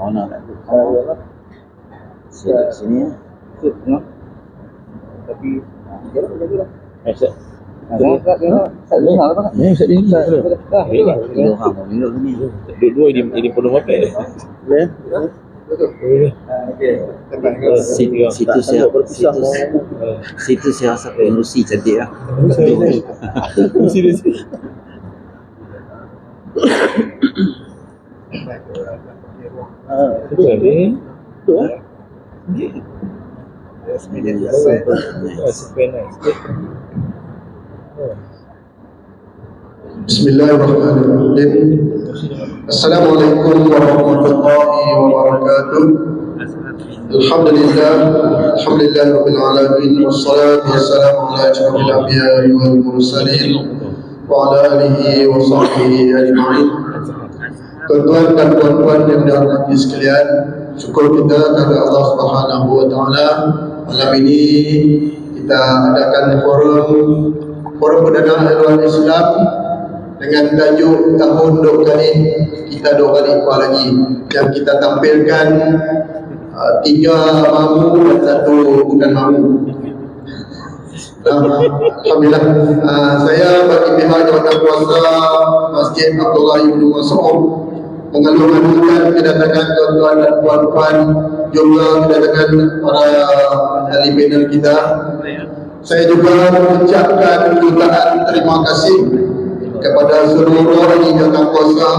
Mana nak sini ya? Tapi jaga. Set. Dua ini perlu apa? Situ saya rasa pengurusi cantik lah. Bismillahirrahmanirrahim. Assalamualaikum warahmatullahi wabarakatuh. Alhamdulillah rabbil alamin, wassalatu wassalamu ala asyrafil anbiya'i wal mursalin wa ala alihi wa sahbihi ajma'in. Tuan-tuan dan puan-puan yang dirahmati sekalian, syukur kita kepada Allah Subhanahu wa taala. Malam ini kita adakan forum perdana Ahluan Islam dengan tajuk tahun 2 kali, kita 2 kali kuah lagi, yang kita tampilkan 3 mamu dan 1 bukan mamu. Alhamdulillah, saya bagi pihak jawatan kuasa Masjid Abdullah Ibn Mas'ud mengalu-alukan kedatangan tuan-tuan dan puan-puan, juga kedatangan para ahli panel kita. Saya juga mengucapkan jutaan terima kasih kepada seluruh ahli jawatan kuasa,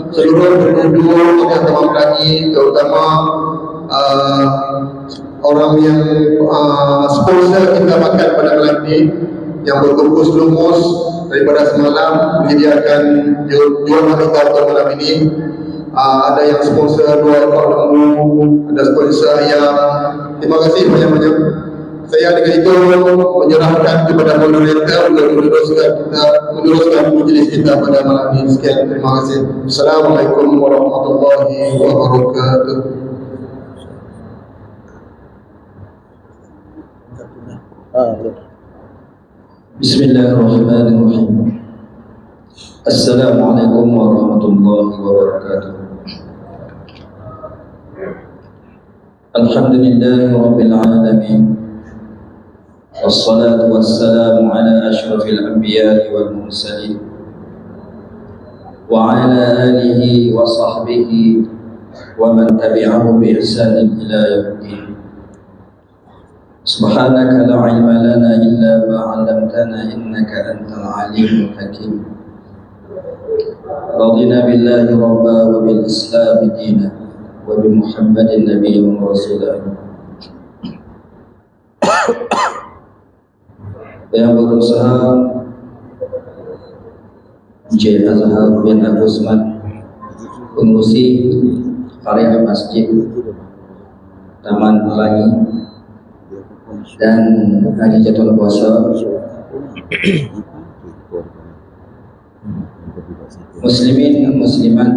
seluruh penduduk yang telah berani, terutama orang yang sponsor kita makan pada malam ini, yang berkumpul lumus daripada semalam menyediakan jual kita untuk malam ini. Ada yang sponsor 2 ekor lembu, ada sponsor ayam. Terima kasih banyak-banyak. Saya dengan itu menyerahkan kepada moderator untuk meneruskan majlis kita pada malam ini. Sekian, terima kasih. Assalamualaikum warahmatullahi wabarakatuh. Bismillahirrahmanirrahim. Assalamualaikum warahmatullahi wabarakatuh. Alhamdulillahi rabbil alamin. Wassalatu wassalamu ala asyrafil anbiya'i wal mursalin wa ala alihi wa sahbihi wa man tabi'ahum bi ihsanin ila yaumiddin. Subhanaka la ilma lana illa ma 'allamtana innaka antal alimul hakim. Radina billahi rabba wa bil islam dina wa bi Muhammadin nabiyyin rasulah. Yang berusaha J. Azhar bin Abu Usman, pengurusi karya Masjid Taman Pelangi dan ahli jadwal puasa, muslimin dan muslimat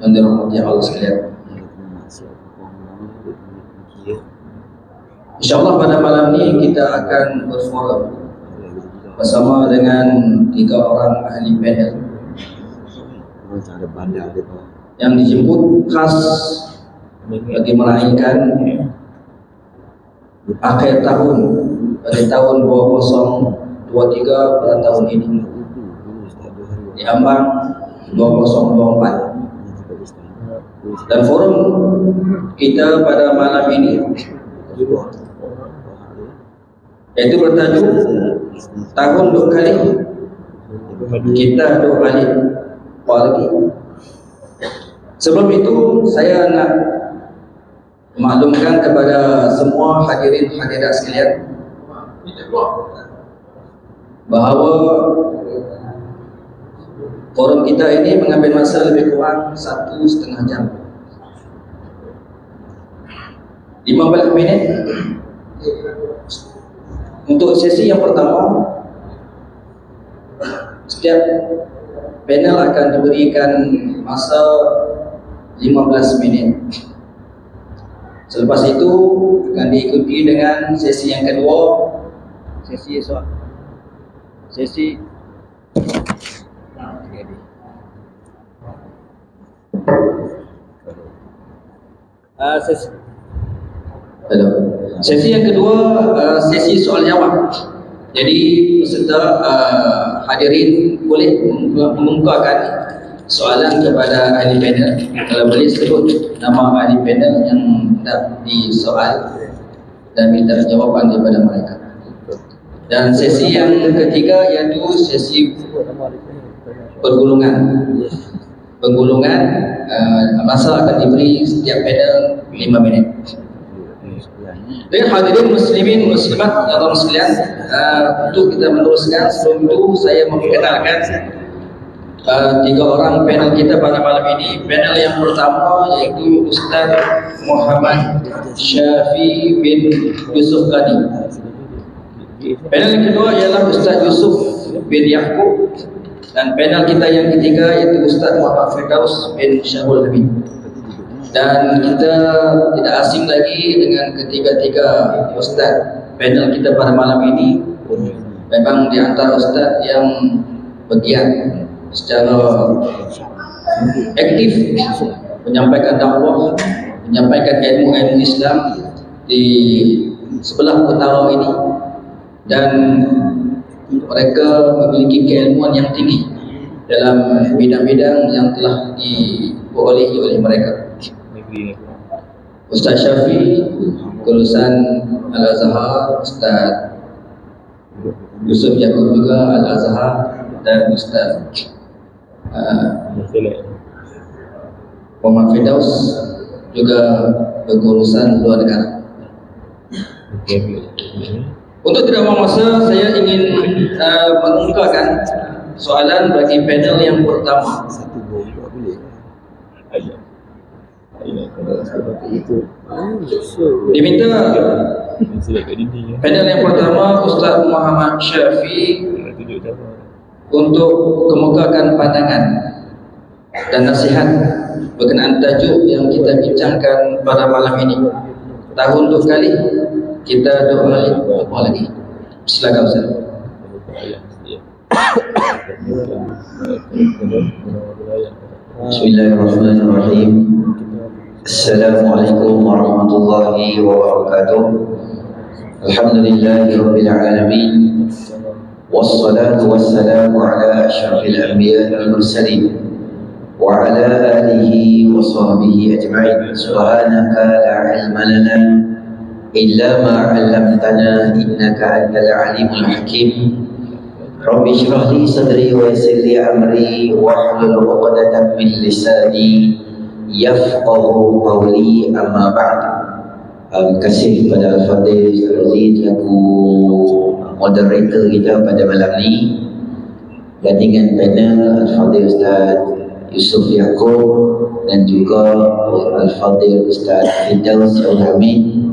yang dirahmati Allah sekalian. InsyaAllah pada malam ini kita akan berforum bersama dengan 3 orang ahli panel yang dijemput khas bagi meraihkan akhir tahun pada tahun 2023 pada tahun ini di Ambang 2024. Dan forum kita pada malam ini yaitu bertajuk tahun 2 kali kita 2 kali lagi. Sebelum itu saya nak maklumkan kepada semua hadirin hadirat sekalian bahawa forum kita ini mengambil masa lebih kurang 1,5 jam, 15 minit untuk sesi yang pertama. Setiap panel akan diberikan masa 15 minit. Selepas itu akan diikuti dengan sesi yang kedua, sesi sesi yang kedua, sesi soal jawab. Jadi peserta hadirin boleh mengungkapkan soalan kepada ahli panel. Kalau boleh sebut nama ahli panel yang hendak disoal dan minta jawapan daripada mereka. Dan sesi yang ketiga iaitu sesi penggulungan. Masa akan diberi setiap panel 5 minit. Dan hadirin muslimin muslimat yang Allah sekalian, untuk kita meneruskan, sebelum itu saya memperkenalkan 3 orang panel kita pada malam ini. Panel yang pertama iaitu Ustaz Muhammad Syafi bin Yusuf Qadi. Panel yang kedua ialah Ustaz Yusuf bin Yaqub. Dan panel kita yang ketiga iaitu Ustaz Muhammad Firdaus bin Syahul Hamid. Dan kita tidak asing lagi dengan ketiga-tiga ustaz panel kita pada malam ini. Memang di antara ustaz yang bergiat secara aktif menyampaikan dakwah, menyampaikan ilmu-ilmu Islam di sebelah utara ini, dan mereka memiliki keilmuan yang tinggi dalam bidang-bidang yang telah diperolehi oleh mereka. Ustaz Syafi lulusan Al-Azhar, Ustaz Yusuf Yaqub juga Al-Azhar, dan Ustaz Muhammad Firdaus juga berlulusan luar negara. Untuk tidak buang masa, saya ingin mengungkapkan soalan bagi panel yang pertama. Diminta panel yang pertama Ustaz Muhammad Syafi untuk kemukakan pandangan dan nasihat berkenaan tajuk yang kita bincangkan pada malam ini. Tahun 2 kali kita 2 kali apa lagi? Silakan Ustaz. Bismillahirrahmanirrahim. Assalamualaikum warahmatullahi wabarakatuh. Alhamdulillahi rabbil alamin. Wassalatu wassalamu ala asyrafil anbiya wal mursalin wa ala alihi wa sahbihi ajma'in. Subhanaka la ilma lana illa ma 'allamtana innaka antal alimul hakim. Rabbi shrah li sadri wa yassir li amri wahlul 'uqdatam min lisani yafqahu qawli, amma ba'd. Terima kasih kepada Al-Fadhil Al-Aziz selaku moderator kita pada malam ni. Gandingan panel Al-Fadhil Ustaz Yusuf Yaqub dan juga Al-Fadhil Ustaz Firdaus Syahul Hamid,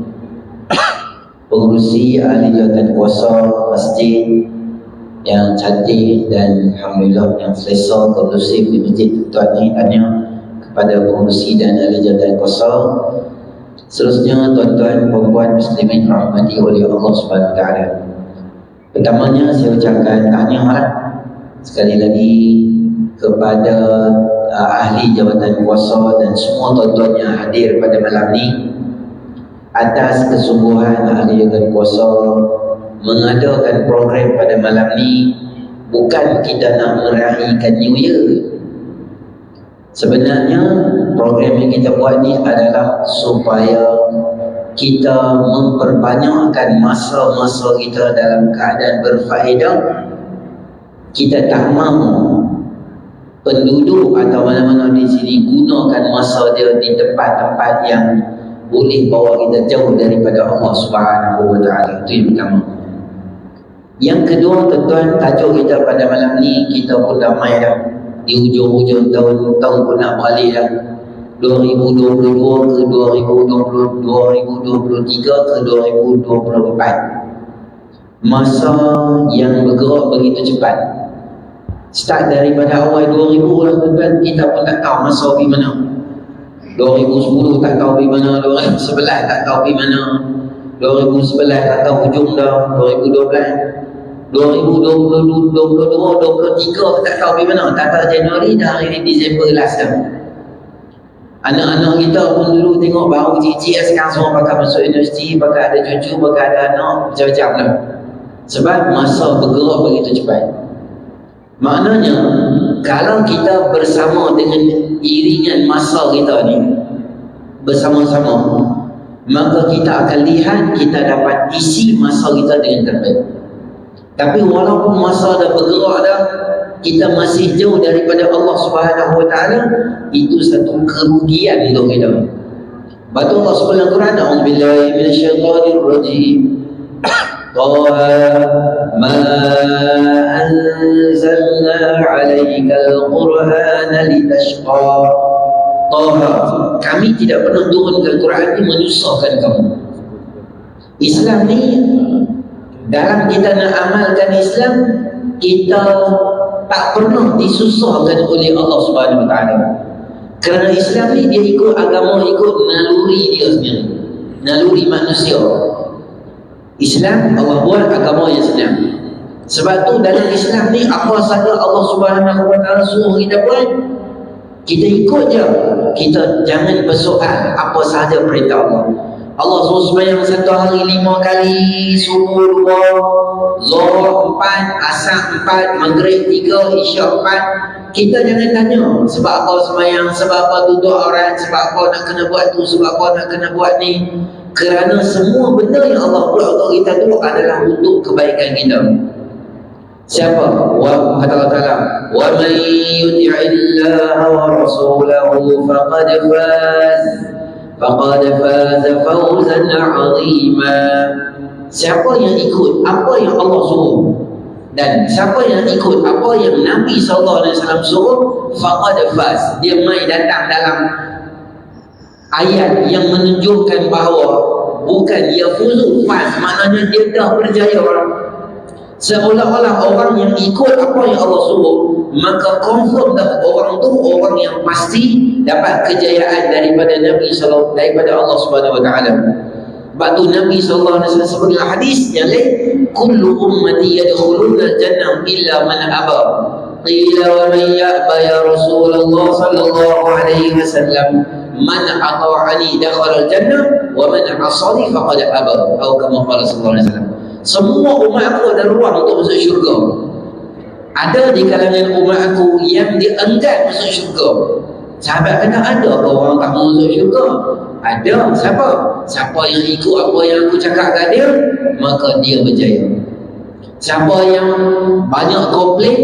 pengurusi ahli jawatan kuasa masjid yang cantik dan alhamdulillah yang selesa kondusif di masjid tuan ni. Tanya kepada pengurusi dan ahli jawatan kuasa. Seterusnya tuan-tuan puan-puan muslimin rahmati oleh Allah Subhanahu Wa Taala. Pertamanya saya ucapkan tahniah sekali lagi kepada ahli jawatan kuasa dan semua tuan-tuan yang hadir pada malam ni. atas kesungguhan ahli dan kuasa mengadakan program pada malam ni. Bukan kita nak meraihkan New Year. Sebenarnya program yang kita buat ni adalah supaya kita memperbanyakkan masa-masa kita dalam keadaan berfaedah. Kita tak mahu penduduk atau mana-mana di sini gunakan masa dia di tempat-tempat yang boleh bawa kita jauh daripada Allah Subhanahu wa taala. Itu yang pertama. Yang kedua, tuan-tuan, tajuk kita pada malam ni kita pun dah mai dah. Di hujung-hujung tahun pun nak balik dah. 2022 ke 2023 ke 2024. Masa yang bergerak begitu cepat. Start daripada awal 2000 lah tuan-tuan, kita pun tak tahu masa pergi mana. 2010 tak tahu pergi mana, 2011 tak tahu pergi mana, 2011 tak tahu hujung dah, 2012, 2022, 2023 tak tahu pergi mana. Tak tahu Januari dah, hari ni Disember last dah. Anak-anak kita pun dulu tengok baru cik-cik sekarang semua pakai masuk universiti, pakai ada cucu, pakai ada anak, macam-macam dah. Sebab masa bergerak begitu cepat. Maknanya, kalau kita bersama dengan iringan masa kita ni, bersama-sama, maka kita akan lihat kita dapat isi masa kita dengan terbaik. Tapi walaupun masa dah bergerak dah, kita masih jauh daripada Allah Subhanahu wa taala, itu satu kerugian untuk kita. Batu Allah Subhanahu wa taala, a'udzubillahi minasyaitonir rajim. Taha ma anzalna 'alaikal qur'ana litashqa. Taha, kami tidak pernah turunkan Quran ini menyusahkan kamu. Islam ni, dalam kita nak amalkan Islam, kita tak pernah disusahkan oleh Allah Subhanahu wa taala. Kerana Islam ni dia ikut agama, ikut naluri dia sendiri, naluri manusia. Islam Allah buat agama yang senang. Sebab tu dalam Islam ni apa sahaja Allah Subhanahu wa taala suruh kita buat, kita ikut je. Kita jangan bersoal apa sahaja perintah Allah. Allah suruh sembahyang satu hari 5 kali, subuh 2, zuhur 4, asar 4, maghrib 3, isyak 4. Kita jangan tanya sebab apa sembahyang, sebab apa duduk aurat, sebab apa nak kena buat tu, sebab apa nak kena buat ni. Kerana semua benda yang Allah buat untuk kita tu adalah untuk kebaikan kita. Siapa? Kata Allah Ta'ala, wa man yuti'illaha wa rasulahu faqad faza fawzan 'azima. Siapa yang ikut apa yang Allah suruh dan siapa yang ikut apa yang Nabi SAW suruh, faqad faz, dia mai datang dalam ayat yang menunjukkan bahawa bukan yafuzu, faz maknanya dia dah berjaya. Seolah-olah orang yang ikut apa yang Allah suruh, maka confirm dah orang tu orang yang pasti dapat kejayaan daripada Nabi SAW, daripada Allah Subhanahu wa taala. Sebab tu Nabi SAW sebut dalam hadis yang lain, kullu ummati yadkhuluna jannah illa man aba. Qila wa man ya'ba ya Rasulullah sallallahu alaihi wasallam, man ata'ani dakhala al-jannah wa man 'asani faqad aba, atau kama qala sallallahu alaihi wasallam. Semua umat aku ada ruang untuk masuk syurga. Ada di kalangan umat aku yang dienggan masuk syurga. Sahabat kata, ada ke orang tak masuk syurga? Ada. Siapa? Siapa yang ikut apa yang aku cakap kat dia, maka dia berjaya. Siapa yang banyak komplain,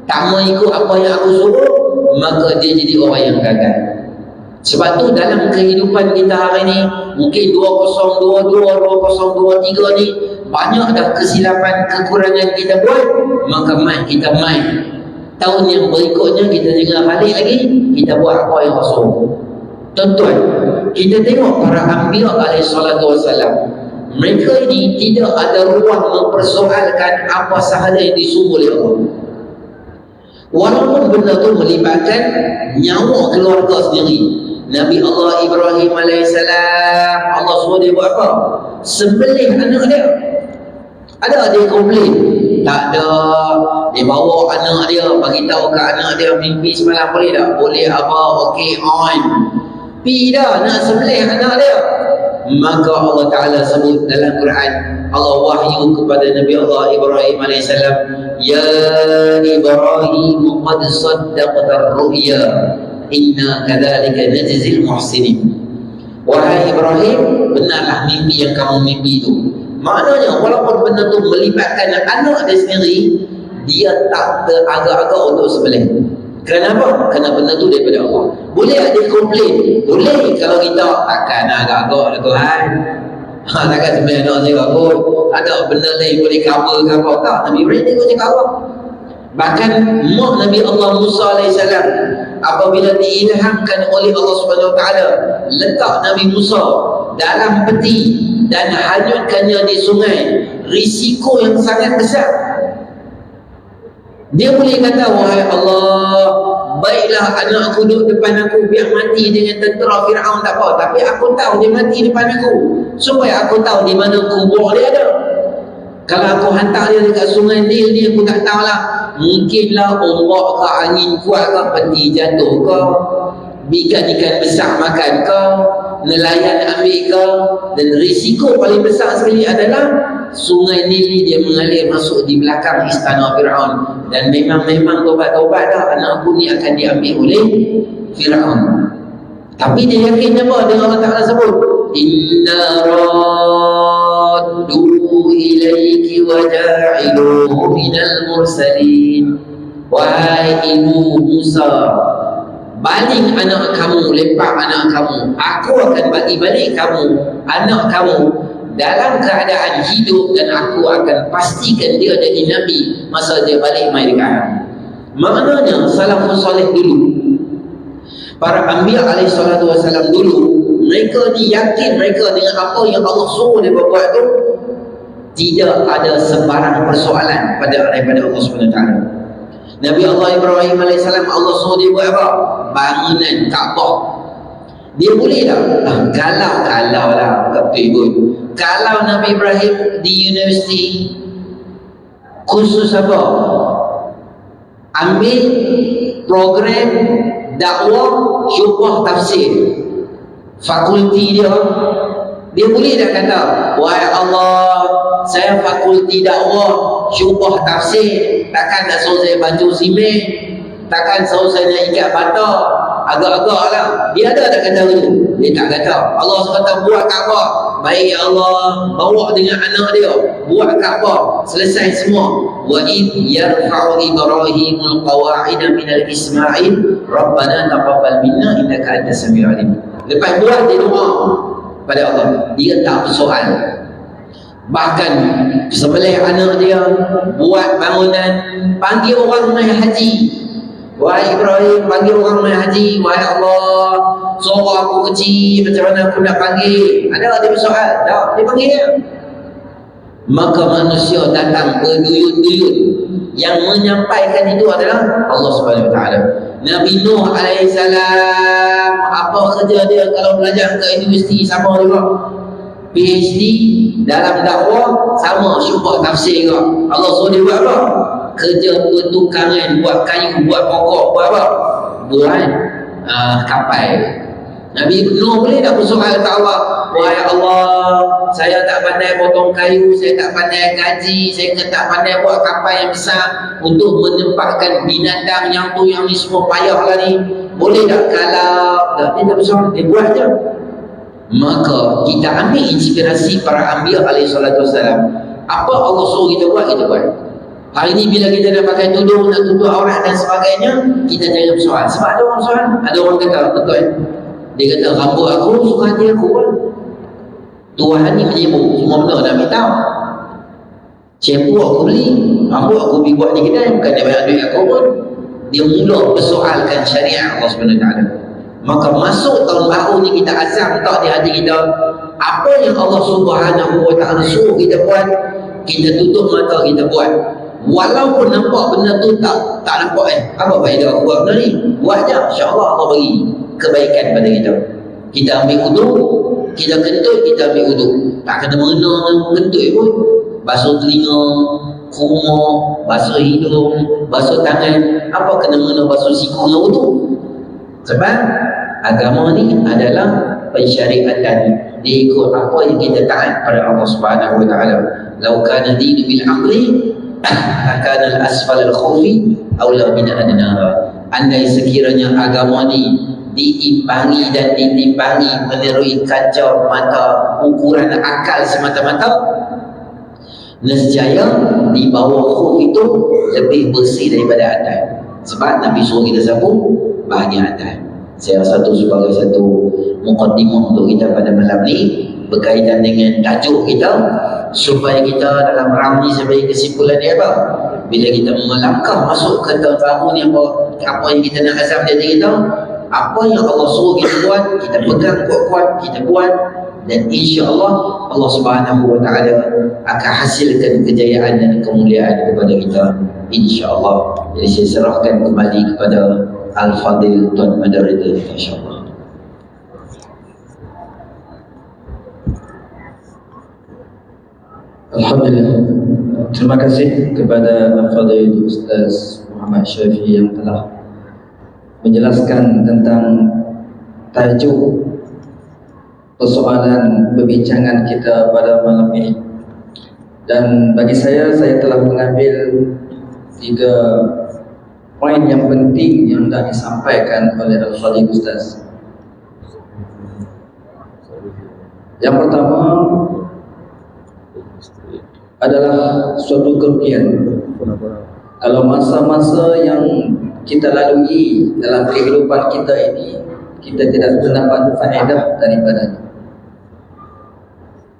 tak mau ikut apa yang aku suruh, maka dia jadi orang yang gagal. Sebab tu dalam kehidupan kita hari ni, mungkin 2022, 2023 ni banyak dah kesilapan, kekurangan kita buat, maka kita main. Tahun yang berikutnya kita jangan balik lagi, kita buat apa yang Rasul. Tuan-tuan, kita tengok para Anbiya alaihi salatu wassalam, mereka ini tidak ada ruang mempersoalkan apa sahaja yang disuruh oleh Allah. Walaupun benda tu melibatkan nyawa keluarga sendiri. Nabi Allah Ibrahim alaihissalam, Allah suruh dia buat apa? Sembelih anak dia. Ada dia komplain? Tak ada. Dia bawa anak dia, bagi tahu ke anak dia, mimpi semalam boleh tak? Boleh abah, okey, on. Pi dah nak sembelih anak dia. Maka Allah Ta'ala sebut dalam Quran, Allah wahyu kepada Nabi Allah Ibrahim AS, Ya Ibrahim qad saddaqta ar-ru'ya inna kadzalika najzil muhsinin. Wahai Ibrahim, benarlah mimpi yang kamu mimpi itu. Maknanya walaupun benda tu melibatkan anak dia sendiri, dia tak teragak-agak untuk sembelih. Kenapa? Kerana benda tu daripada Allah. Boleh ada komplain? Boleh. Kalau kita takkan agak-agak Tuhan, takkan sembelih anak saya kot, ada benda lain boleh cover ke apa. Tak, Nabi Ibrahim dia cakap apa? Bahkan mak Nabi Allah Musa AS, apabila diilhamkan oleh Allah Subhanahu Wa Taala, letak Nabi Musa dalam peti dan hanyutkannya di sungai, risiko yang sangat besar. Dia boleh kata, wahai Allah, baiklah anak aku duduk depan aku, biar mati dengan tentera Fir'aun tak apa, tapi aku tahu dia mati depan aku, supaya aku tahu di mana kubur dia ada. Kalau aku hantar dia dekat sungai Nil ni, aku tak tahulah, mungkinlah ombak ke, angin kuat ke, peti jatuh ke, ikan-ikan besar makan ke, nelayan ambil ke, dan risiko paling besar sekali adalah sungai Nil ni dia mengalir masuk di belakang istana Fir'aun, dan memang tobat-tobat dah anak aku ni akan diambil oleh Fir'aun. Tapi dia yakin apa dengan Allah Ta'ala sebut, Inna raddu ilaiki wa ja'iluhu minal mursalin. Wahai ibu Musa, baling anak kamu, lepak anak kamu, aku akan bagi balik kamu, anak kamu dalam keadaan hidup, dan aku akan pastikan dia jadi Nabi masa dia balik mai dekat aku. Maknanya salafus soleh dulu, para Anbiya alaihi salatu wasallam dulu, mereka ni yakin mereka dengan apa yang Allah suruh dia buat tu, tidak ada sebarang persoalan daripada Allah SWT. Nabi Allah Ibrahim AS, Allah suruh dia buat apa? Bangunan Kaabah. Dia boleh tak? Kalau lah, kalau Nabi Ibrahim di universiti khusus apa? Ambil program dakwah syubhah tafsir, fakulti dia boleh tak kata, wahai Allah, saya fakulti dakwah syubhah tafsir, takkan nak suruh saya baju simen, takkan suruh saya nak ikat bata, agak-agak lah. Dia ada tak kata itu? Dia tak kata. Allah kata buat Kaabah, baik ya Allah, bawa dengan anak dia, buat Kaabah, selesai semua. Wa id yarfa'u Ibrahimul qawa'ida minal Ismail Rabbana taqabbal minna innaka antas samiul alim. Lepas buat dia doa pada Allah, dia tak bersoal. Bahkan sembelih anak dia, buat bangunan, panggil orang mai haji. Wahai Ibrahim, panggil orang mai haji. Wahai Allah, suruh aku kecil, macam mana aku nak panggil? Ada dia bersoal? Tak, dia panggil dia. Maka manusia datang berduyun-duyun, yang menyampaikan itu adalah Allah Subhanahu Wa Taala. Nabi Nuh alaihissalam, apa kerja dia kalau belajar ke universiti sama juga? PhD dalam dakwah sama, syubhah tafsir juga. Allah suruh dia buat apa? Kerja pertukangan, buat kayu, buat pokok, buat apa? Buat kapal. Nabi Nuh boleh tak bersoal ke Allah, wahai Allah, saya tak pandai potong kayu, saya tak pandai gaji, saya tak pandai buat kapal yang besar untuk menempatkan binatang yang tu yang ni semua payah lah ni, boleh tak? Kalau tak, dia tak bersoal, dia buat je. Maka kita ambil inspirasi para Anbiya alaihi salatu wassalam. Apa Allah suruh kita buat, kita buat. Hari ni bila kita nak pakai tudung, nak tutup aurat dan sebagainya, kita jangan bersoal. Sebab ada orang soal, ada orang kata, betul, dia kata rambut aku suka hati aku pun, Tuhan ni menyibuk, semua benda nak ambil tahu. Shampoo aku beli, rambut aku pergi buat di kedai, bukan dia banyak duit aku pun. Dia mula persoalkan syariat Allah SWT. Maka masuk tahun baru ni kita azam tak di hati kita, apa yang Allah Subhanahu Wa Taala suruh kita buat, kita tutup mata kita buat. Walaupun nampak benda tu tak nampak, apa faedah aku buat benda ni, buat je, insya-Allah Allah bagi kebaikan pada kita. Kita ambil wudu, kita kentut, kita ambil wudu, tak kena mengena dengan kentut pun. Basuh telinga, kumur, basuh hidung, basuh tangan, apa kena mengena basuh siku dengan wudu? Sebab agama ni adalah pensyariatan dia ikut apa yang kita taat pada Allah Subhanahu wa taala. Lau kana dinu bil aqli kana al asfal al khufi aula min an-nar. Andai sekiranya agama ni diimbangi dan ditimbangi melalui kaca mata ukuran akal semata-mata, nescaya di bawah khuf itu lebih bersih daripada atas. Sebab Nabi suruh kita sapu bahagian atas. Saya rasa itu sebagai satu muqaddimah untuk kita pada malam ni berkaitan dengan tajuk kita, supaya kita dalam malam ni sampai kesimpulan dia apa? Bila kita melangkah masuk ke tahun baru ni, apa yang kita nak azam diri kita, apa yang Allah suruh kita buat, kita pegang kuat-kuat, kita buat, dan insya-Allah Allah Subhanahu wa taala akan hasilkan kejayaan dan kemuliaan kepada kita, insya-Allah. Jadi saya serahkan kembali kepada Al-Fadil Tuan Moderator, insya-Allah. Alhamdulillah. Terima kasih kepada Al-Fadil Ustaz Muhammad Syafiee yang telah menjelaskan tentang tajuk persoalan perbincangan kita pada malam ini. Dan bagi saya telah mengambil 3 poin yang penting yang dah disampaikan oleh Al-Fadil Ustaz. Yang pertama adalah suatu kerugian kalau masa-masa yang kita lalui dalam kehidupan kita ini kita tidak mendapat faedah daripadanya.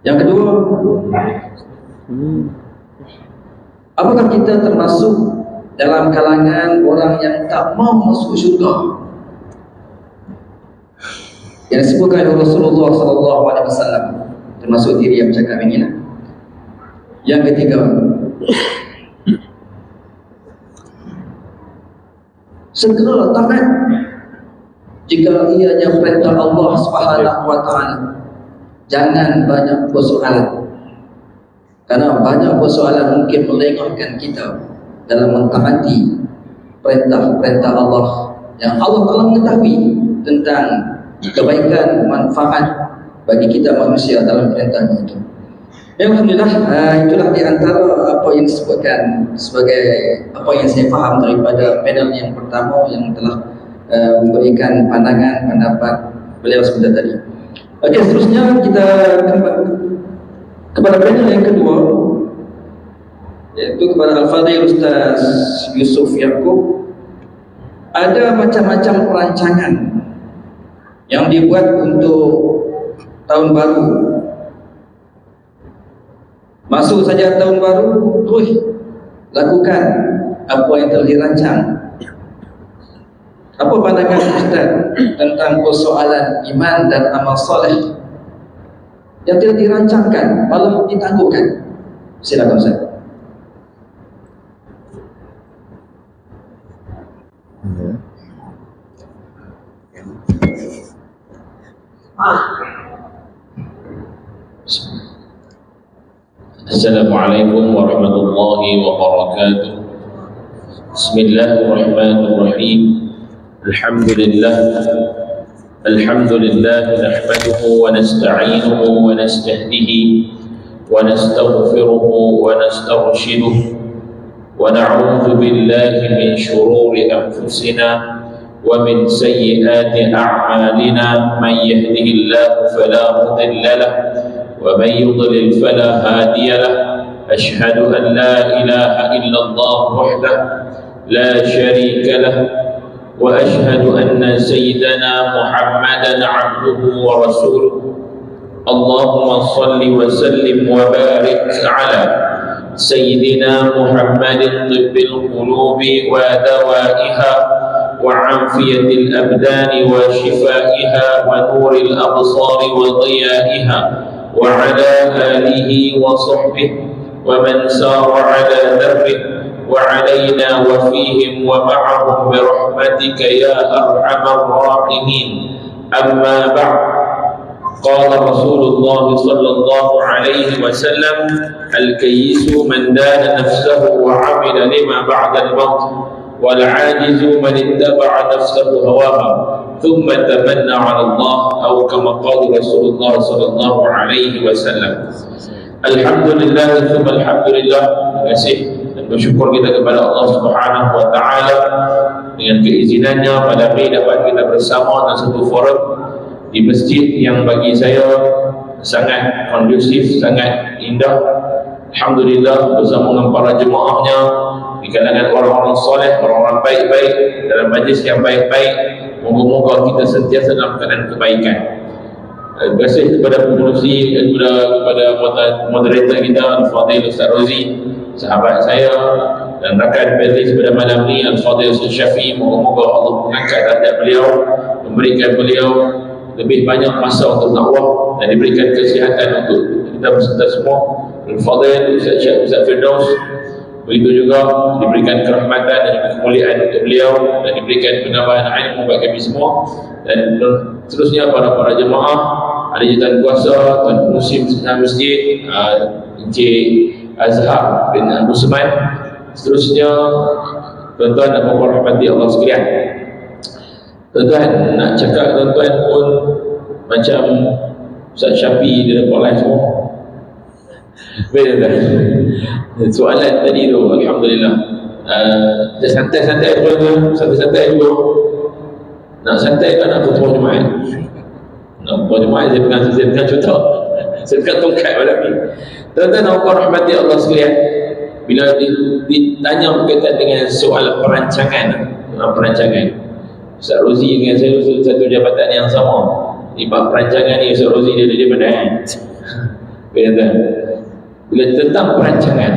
Yang kedua, apakah kita termasuk dalam kalangan orang yang tak mau masuk syurga yang disebutkan oleh Rasulullah SAW, termasuk diri yang bercakap ini lah. Yang ketiga, segera taat jika ianya perintah Allah Subhanahu wa taala. Jangan banyak persoalan, karena banyak persoalan mungkin melengahkan kita dalam mentaati perintah-perintah Allah yang Allah telah mengetahui tentang kebaikan, manfaat bagi kita manusia dalam perintahnya itu. Alhamdulillah, itulah di antara apa yang disebutkan sebagai apa yang saya faham daripada panel yang pertama yang telah memberikan pandangan, pendapat beliau sebentar tadi. Okey, seterusnya kita kepada panel yang kedua, iaitu kepada Al-Fadil Ustaz Yusuf Yaakob. Ada macam-macam perancangan yang dibuat untuk tahun baru. Masuk saja tahun baru, terus lakukan apa yang telah dirancang. Apa pandangan Ustaz tentang persoalan iman dan amal soleh yang tidak dirancangkan, malah ditangguhkan? Silakan Ustaz. Assalamualaikum warahmatullahi wabarakatuh. Bismillahirrahmanirrahim. Alhamdulillah nahmaduhu wa nasta'inuhu wa nastahdihi wa nastaghfiruhu wa nastarshiduhu wa na'udzu billahi min shururi anfusina wa min sayyiati a'malina. Man yahdihillahu fala mudilla lahu ومن يضلل فلا هادي له. أشهد أن لا إله إلا الله وحده لا شريك له وأشهد أن سيدنا محمدا عبده ورسوله. اللهم صل وسلم وبارك على سيدنا محمد طب القلوب ودوائها وعافية الأبدان وشفائها ونور الأبصار وضيائها وعلى آله وصحبه ومن سار على دربه وعلينا وفيهم ومعهم برحمتك يا أرحم الراحمين. أما بعد، قال رسول الله صلى الله عليه وسلم: الكيس من دان نفسه وعمل لما بعد الموت. wal 'ajizu man ittaba'a nafsahu hawaha thumma tamanna 'ala Allah, atau kama qala Rasulullah sallallahu alaihi wasallam. Alhamdulillah, thumma alhamdulillah. Terima kasih dan bersyukur kita kepada Allah Subhanahu wa taala dengan keizinannya pada ini dapat kita bersama dalam satu forum di masjid yang bagi saya sangat kondusif, sangat indah. Alhamdulillah, bersama dengan para jemaahnya di kalangan orang-orang soleh, orang-orang baik-baik dalam majlis yang baik-baik. Moga-moga kita sentiasa dalam keadaan kebaikan. Terima kasih kepada pengurusi, kepada moderator kita Al-Fadhil Ustaz Rozi, sahabat saya dan rakan majlis pada malam ni Al-Fadhil Ustaz Syafi. Moga-moga Allah mengangkat darjat beliau, memberikan beliau lebih banyak masa untuk dakwah dan diberikan kesihatan untuk kita berserta semua. Al-Fadhil Ustaz Firdaus, begitu juga diberikan kerahmatan dan kemuliaan untuk beliau dan diberikan penambahan ilmu bagi kami semua. Dan seterusnya para jemaah, ahli jawatan kuasa, tuan pengurusi masjid Encik Azhar bin Abu Usman, seterusnya tuan-tuan dan puan rahmati Allah sekalian. Tuan-tuan nak cakap, tuan-tuan pun macam Ustaz Syafi dia dapat live semua. Betul. Soalan tadi tu alhamdulillah. Santai-santai pun, santai-santai juga. Nak santai kan nak tutup Jumaat. Nak tutup Jumaat saya pegang contoh. Saya pegang tongkat malam ni. Tuan-tuan dan puan rahmati Allah sekalian, bila ditanya berkaitan dengan soal perancangan, Ustaz Rozi dengan saya satu jabatan yang sama. Di bab perancangan ni Ustaz Rozi dia pandai. Betul. Bila tentang perancangan,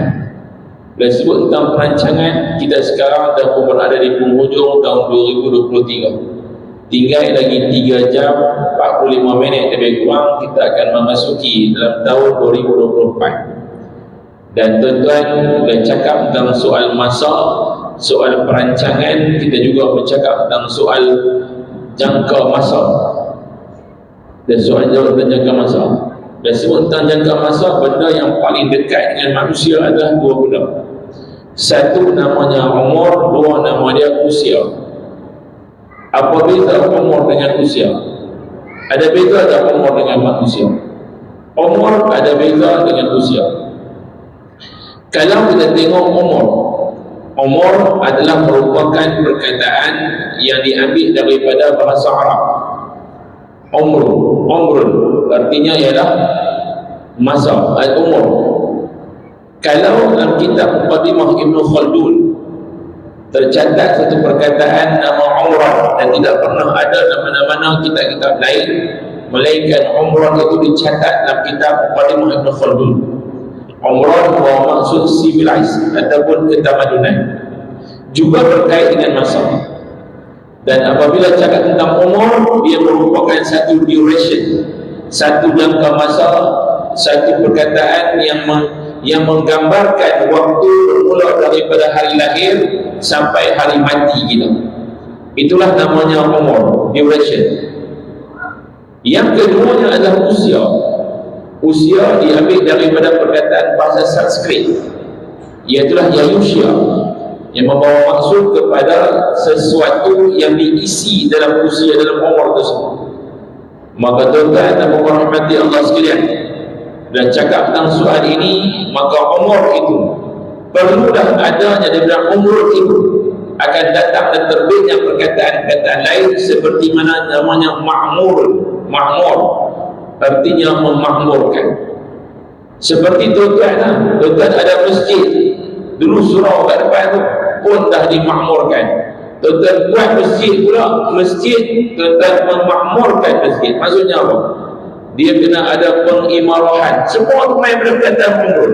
bila sebut tentang perancangan, kita sekarang dah berada di penghujung tahun 2023. Tinggal lagi 3 jam 45 minit lebih kurang kita akan memasuki dalam tahun 2024. Dan tuan-tuan, bila cakap tentang soal masa, soal perancangan, kita juga bercakap tentang soal jangka masa dan soal jangka masa. Dan sebut tentang jangka masa, benda yang paling dekat dengan manusia adalah 2 benda. Satu namanya umur, 2 nama dia usia. Apa beza umur dengan usia? Ada beza tak umur dengan manusia? Umur ada beza dengan usia. Kalau kita tengok umur adalah merupakan perkataan yang diambil daripada bahasa Arab. Umrun artinya ialah masa, umur. Kalau dalam kitab Muqaddimah Ibn Khaldun tercatat satu perkataan nama umrah, dan tidak pernah ada nama-nama kitab-kitab lain melainkan umrah itu dicatat dalam kitab Muqaddimah Ibn Khaldun. Umrah bermaksud civilized ataupun ketamadunan, juga berkait dengan masa. Dan apabila cakap tentang umur, dia merupakan satu duration, satu jangka masa, satu perkataan yang menggambarkan waktu bermula daripada hari lahir sampai hari mati kita. Itulah namanya umur, duration. Yang keduanya adalah usia. Usia diambil daripada perkataan bahasa Sanskrit, iaitulah Yayusya, yang membawa maksud kepada sesuatu yang diisi dalam usia, dalam umur tersebut. Maka tuan-tuan dan puan rahmati Allah sekalian, dan cakap tentang soal ini, maka umur itu perlulah adanya daripada umur itu akan datang dan terbitnya perkataan-perkataan lain seperti mana namanya makmur artinya memakmurkan. Seperti tuan-tuan ada masjid dulu, surau kat depan tu pun dah dimakmurkan. Tuan-tuan buat masjid pula, masjid tuan-tuan memakmurkan masjid. Maksudnya apa? Dia kena ada pengimarahan. Semua tu main berkaitan umur.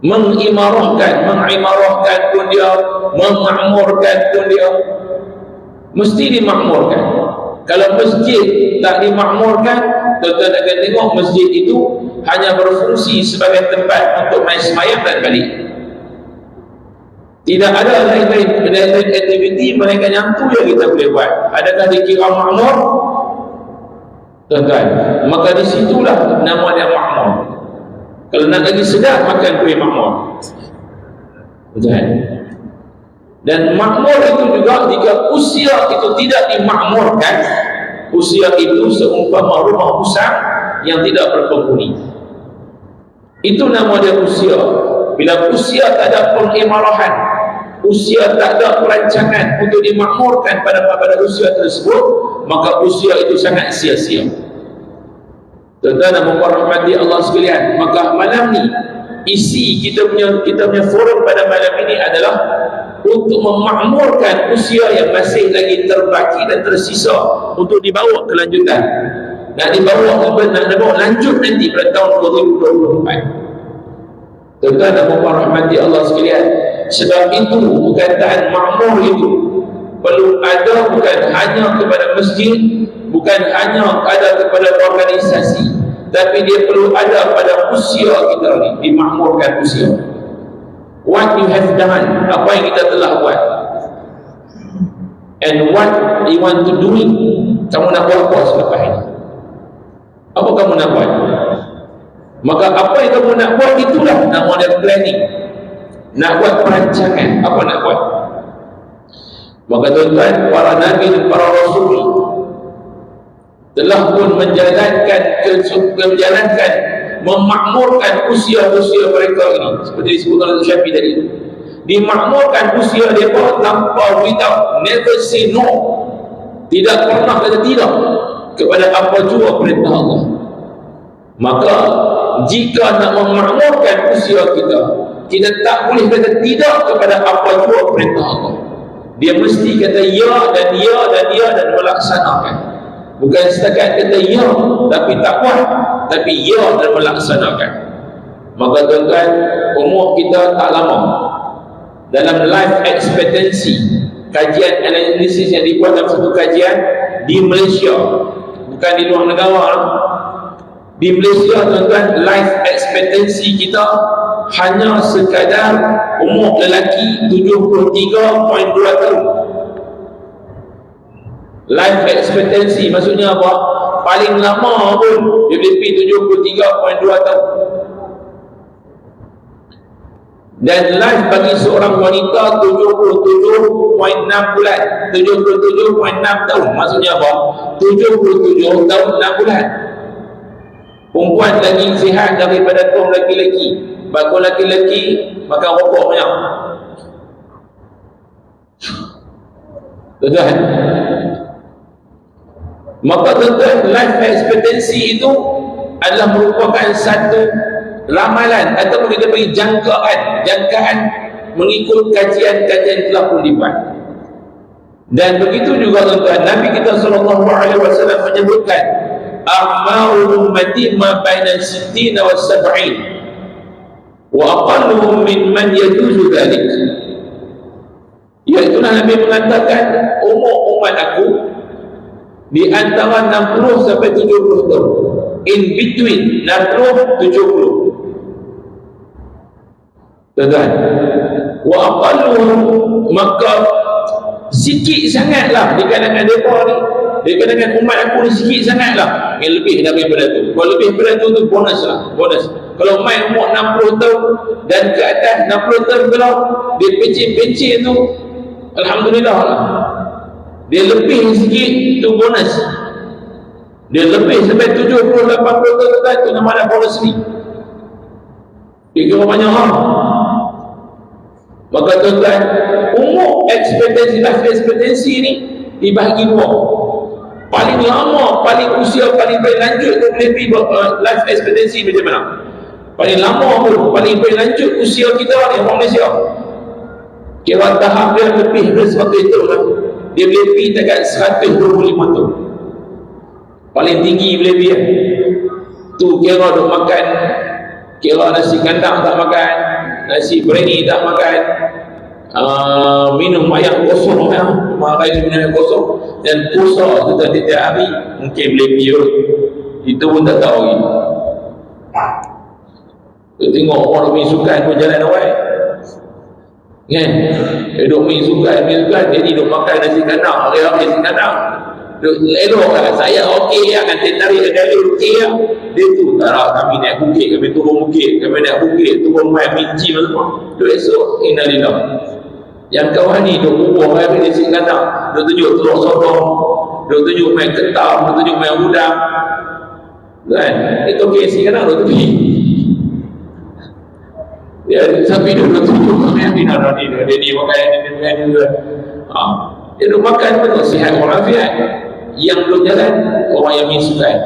Mengimarahkan pun dia, memakmurkan pun dia, mesti dimakmurkan. Kalau masjid tak dimakmurkan, tuan-tuan akan tengok masjid itu hanya berfungsi sebagai tempat untuk main semayang dan balik. Tidak ada lain-lain aktiviti melainkan yang tu yang kita boleh buat. Adakah dikira makmur? Tuan-tuan, maka disitulah nama dia makmur. Kalau nak lagi sedap, makan kuih makmur. Tuan-tuan, Dan makmur itu juga jika usia itu tidak dimakmurkan, usia itu seumpama rumah usang yang tidak berpenghuni. Itu nama dia usia. Bila usia tak ada pengimarahan, usia tak ada perancangan untuk dimakmurkan pada usia tersebut, maka usia itu sangat sia-sia. Tuan-tuan dan puan-puan rahmati Allah sekalian, maka malam ni isi kita punya forum pada malam ini adalah untuk memakmurkan usia yang masih lagi terbaki dan tersisa untuk dibawa kelanjutan. Nak dibawa lanjut nanti pada tahun 2024. Tuan-tuan dan puan-puan rahmati Allah sekalian, sebab itu perkataan makmur itu perlu ada bukan hanya kepada masjid, bukan hanya ada kepada organisasi, tapi dia perlu ada pada usia kita ni, dimakmurkan usia. What you have done, apa yang kita telah buat, and what you want to do, kamu nak buat apa selepas ini? Apa kamu nak buat? Maka apa yang kamu nak buat itulah nama dia planning. Nak buat perancangan, apa nak buat? Maka tuan-tuan, para nabi dan para rasul telah pun menjalankan memakmurkan usia-usia mereka ini, seperti disebutkan oleh Syafi'i tadi. Dimakmurkan usia mereka tanpa without, never say no, tidak pernah kata tidak kepada apa jua perintah Allah. Maka jika nak memakmurkan usia kita tak boleh kata tidak kepada apa jua perintah Allah. Dia mesti kata ya dan ya dan ya dan melaksanakan. Bukan setakat kata ya tapi tak buat, tapi ya dan melaksanakan. Maka tuan-tuan, umur kita tak lama. Dalam life expectancy, kajian analisis yang dibuat dalam satu kajian di Malaysia, bukan di luar negara, di Malaysia tuan-tuan, life expectancy kita hanya sekadar umur lelaki 73.2 tahun. Life expectancy maksudnya apa? Paling lama pun dia boleh pergi 73.2 tahun. Dan life bagi seorang wanita 77.6 bulan, 77.6 tahun. Maksudnya apa? 77 tahun 6 bulan. Perempuan lagi sihat daripada kaum lelaki-lelaki. Bakul lelaki-lelaki makan rokok banyak. Tuan-tuan, maka tuan-tuan, life expectancy itu adalah merupakan satu ramalan ataupun kita bagi jangkaan mengikut kajian-kajian telah pun dibuat. Dan begitu juga tuan-tuan, Nabi kita SAW menyebutkan a'maru ummati ma baina 60 wa 70 wa aqalluhum min man yajuzu dhalik. Iaitulah Nabi mengatakan umur umat aku di antara 60 sampai 70 tahun, in between 60 70. Tuan-tuan, wa aqalluhum, maka sikit sangatlah di kalangan mereka ni, di kalangan umat aku ni sikit sangatlah yang lebih daripada tu. Kalau lebih daripada tu bonus lah, bonus. Kalau main umur 60 tahun dan ke atas 60 tahun, kalau dia pencet-pencet tu, alhamdulillah lah. Dia lebih sikit tu bonus. Dia lebih sampai 70-80 tahun tu nama ada bonus ni. Dia kira banyak lah. Maka tuan-tuan, umur life expectancy ni dibahagi dua. Paling lama, paling usia paling lanjut tu boleh pergi life expectancy macam mana? Paling lama pun, paling lanjut usia kita ni orang Malaysia, kira tahap dia lebih dari 100 tahun lah. Dia boleh pergi dekat 125 tahun. Paling tinggi boleh pergi tu, kira duk makan, kira nasi kandang tak makan, nasi biryani tak makan, minum ayam kosong ya, makan minum ayam kosong, dan puasa tu tiap hari mungkin boleh pergi. Itu pun tak tahu lagi. Dia tengok orang main sukan pun jalan awal kan, duduk main sukan jadi duduk makan nasi kandang, hari-hari nasi kandang, duduk elok lah. Saya okey lah, kan tarik dari okey lah. Dia tu tak lah, kami naik bukit, kami turun bukit, kami naik bukit, turun main minci semua. Duduk esok, innalillah. Yang kawan ni duk bubuh hari ni sikit kata, duk tunjuk telur sotong, duk tunjuk main ketam, duk tunjuk main udang. Kan? Itu kesi kan duk tepi. Dia sampai duk tunjuk main bina ni dia ni makan dia juga. Dia duk makan betul sihat walafiat. Yang duk jalan orang yang misukan.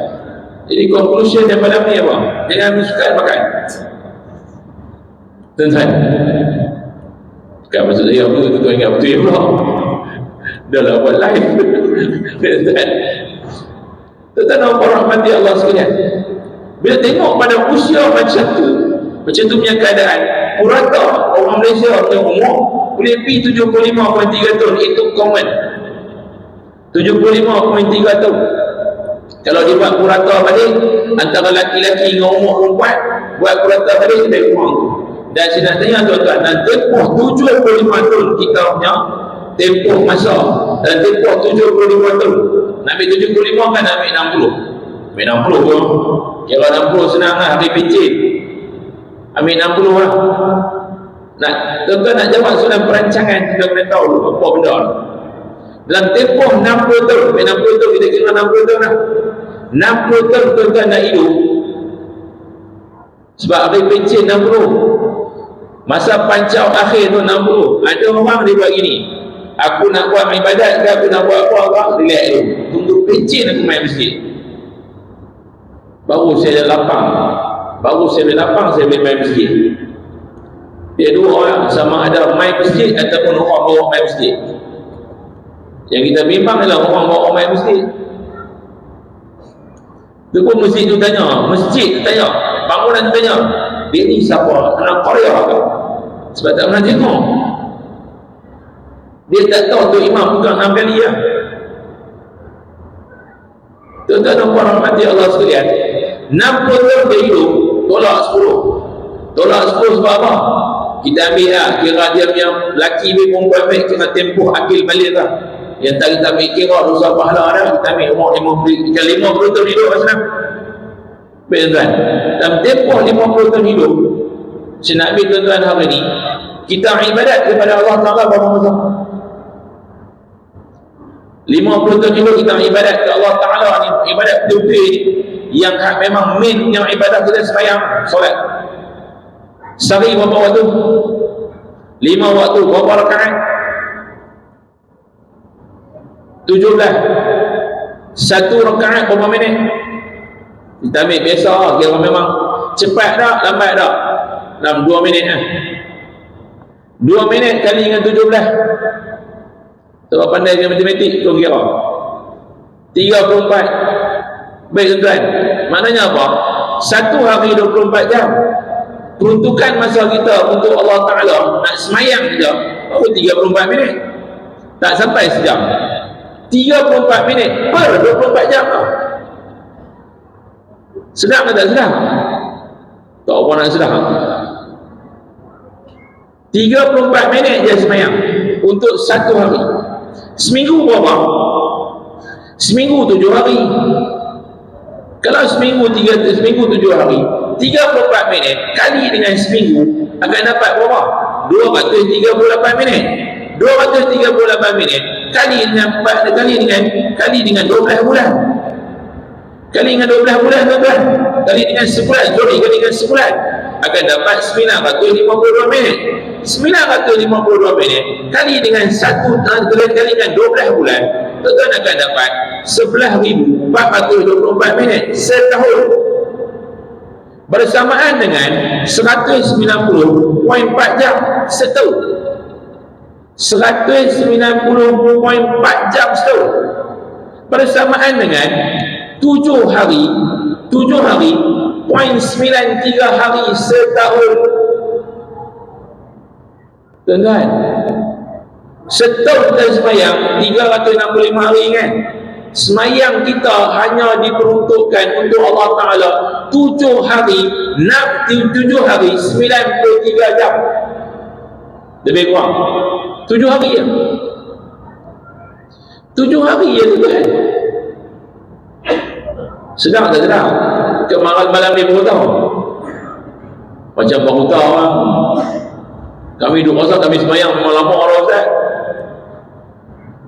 Jadi conclusion daripada ni apa? Jangan misukan makan. Tuan-tuan. Kan maksud saya apa tu tuan ingat betul pula. Dah lah buat live. Tuan-tuan orang rahmati Allah sekalian. Bila tengok pada usia macam tu punya keadaan, purata orang Malaysia yang umur boleh pergi 75.3 tahun, itu common. 75.3 tahun. Kalau dia buat purata balik antara laki-laki dengan umur perempuan, buat purata balik lebih kurang. Dan saya nak tanya tuan-tuan, dan tempoh 75 tahun kita punya tempoh masa, dan tempoh 75 tahun. Nak ambil 75 kan nak ambil 60. Ambil 60 pun. Kira 60 senang lah, hari pencet. Ambil 60 lah. Nak, tuan-tuan nak jawab soalan perancangan, kita kena tahu apa benda. Dalam tempoh 60 tahun, ambil 60 tahun, kita kira 60 tahun lah. 60 tahun tuan-tuan nak hidup. Sebab hari pencet 60. Masa pancau akhir tu 60. Ada orang dia buat gini, aku nak buat ibadat ke aku nak buat apa, relax dulu, tunggu pencet aku main masjid, baru saya lapang, saya boleh main masjid. Dia dua orang, sama ada main masjid ataupun orang bawa main masjid. Yang kita bimbang adalah orang bawa main masjid. Tu pun masjid tu tanya, bangunan tu tanya, dia ni siapa? Anak Korea ke? Sebab tak pernah tengok. Dia tak tahu tu imam bukan 6 kali lah. Tuan-tuan dan puan rahmati Allah sekalian, 60 tahun dia hidup, tolak 10 sebab apa? Kita ambil lah, kira dia punya lelaki ni perempuan baik, kira tempoh akil balik lah. Yang tadi kita ambil kira dosa pahala dah, kita ambil umur 50 tahun hidup macam baik tuan-tuan. Dalam tempoh 50 tahun hidup, saya nak ambil tuan-tuan hari ni, kita ibadat kepada Allah Ta'ala berapa masa? 50 tahun hidup kita ibadat kepada Allah Ta'ala ni, ibadat betul-betul yang memang main, yang ibadat kita sembahyang, solat. Sehari berapa waktu? 5 waktu, berapa rakaat? 17. Satu rakaat berapa minit? Kita ambil biasa, kira memang cepat tak, lambat tak? Dalam 2 minit lah. 2 minit kali dengan 17. Kalau pandai dengan matematik, tu kira 34. Baik tuan-tuan, maknanya apa? Satu hari 24 jam. Peruntukan masa kita untuk Allah Ta'ala nak semayang saja baru 34 minit, tak sampai sejam. 34 minit per 24 jam lah. Sedap ke tak sedap? Tak apa nak sedap. 34 minit je semayang untuk satu hari. Seminggu berapa? Seminggu 7 hari. Kalau seminggu 7 hari, 34 minit kali dengan seminggu akan dapat berapa? 238 minit. 238 minit kali dengan 12 bulan. Kali dengan 12 bulan tuan-tuan. Kali dengan sebulan, kali dengan sebulan akan dapat 952 minit. 952 minit kali dengan kali dengan 12 bulan, tuan-tuan akan dapat 11,424 minit setahun. Bersamaan dengan 190.4 jam setahun. 190.4 jam setahun. Bersamaan dengan 7 hari 0.93 hari setahun. Tuan-tuan, setahun kita semayang 365 hari kan? Semayang kita hanya diperuntukkan untuk Allah Ta'ala 7 hari 93 jam. Lebih kurang 7 hari ya. 7 hari ya tuan-tuan. Sedang tak sedang? Ke malam ni baru tahu. Macam baru tahu lah. Kat Kami duduk masak, kami semayang memang lama orang Ustaz.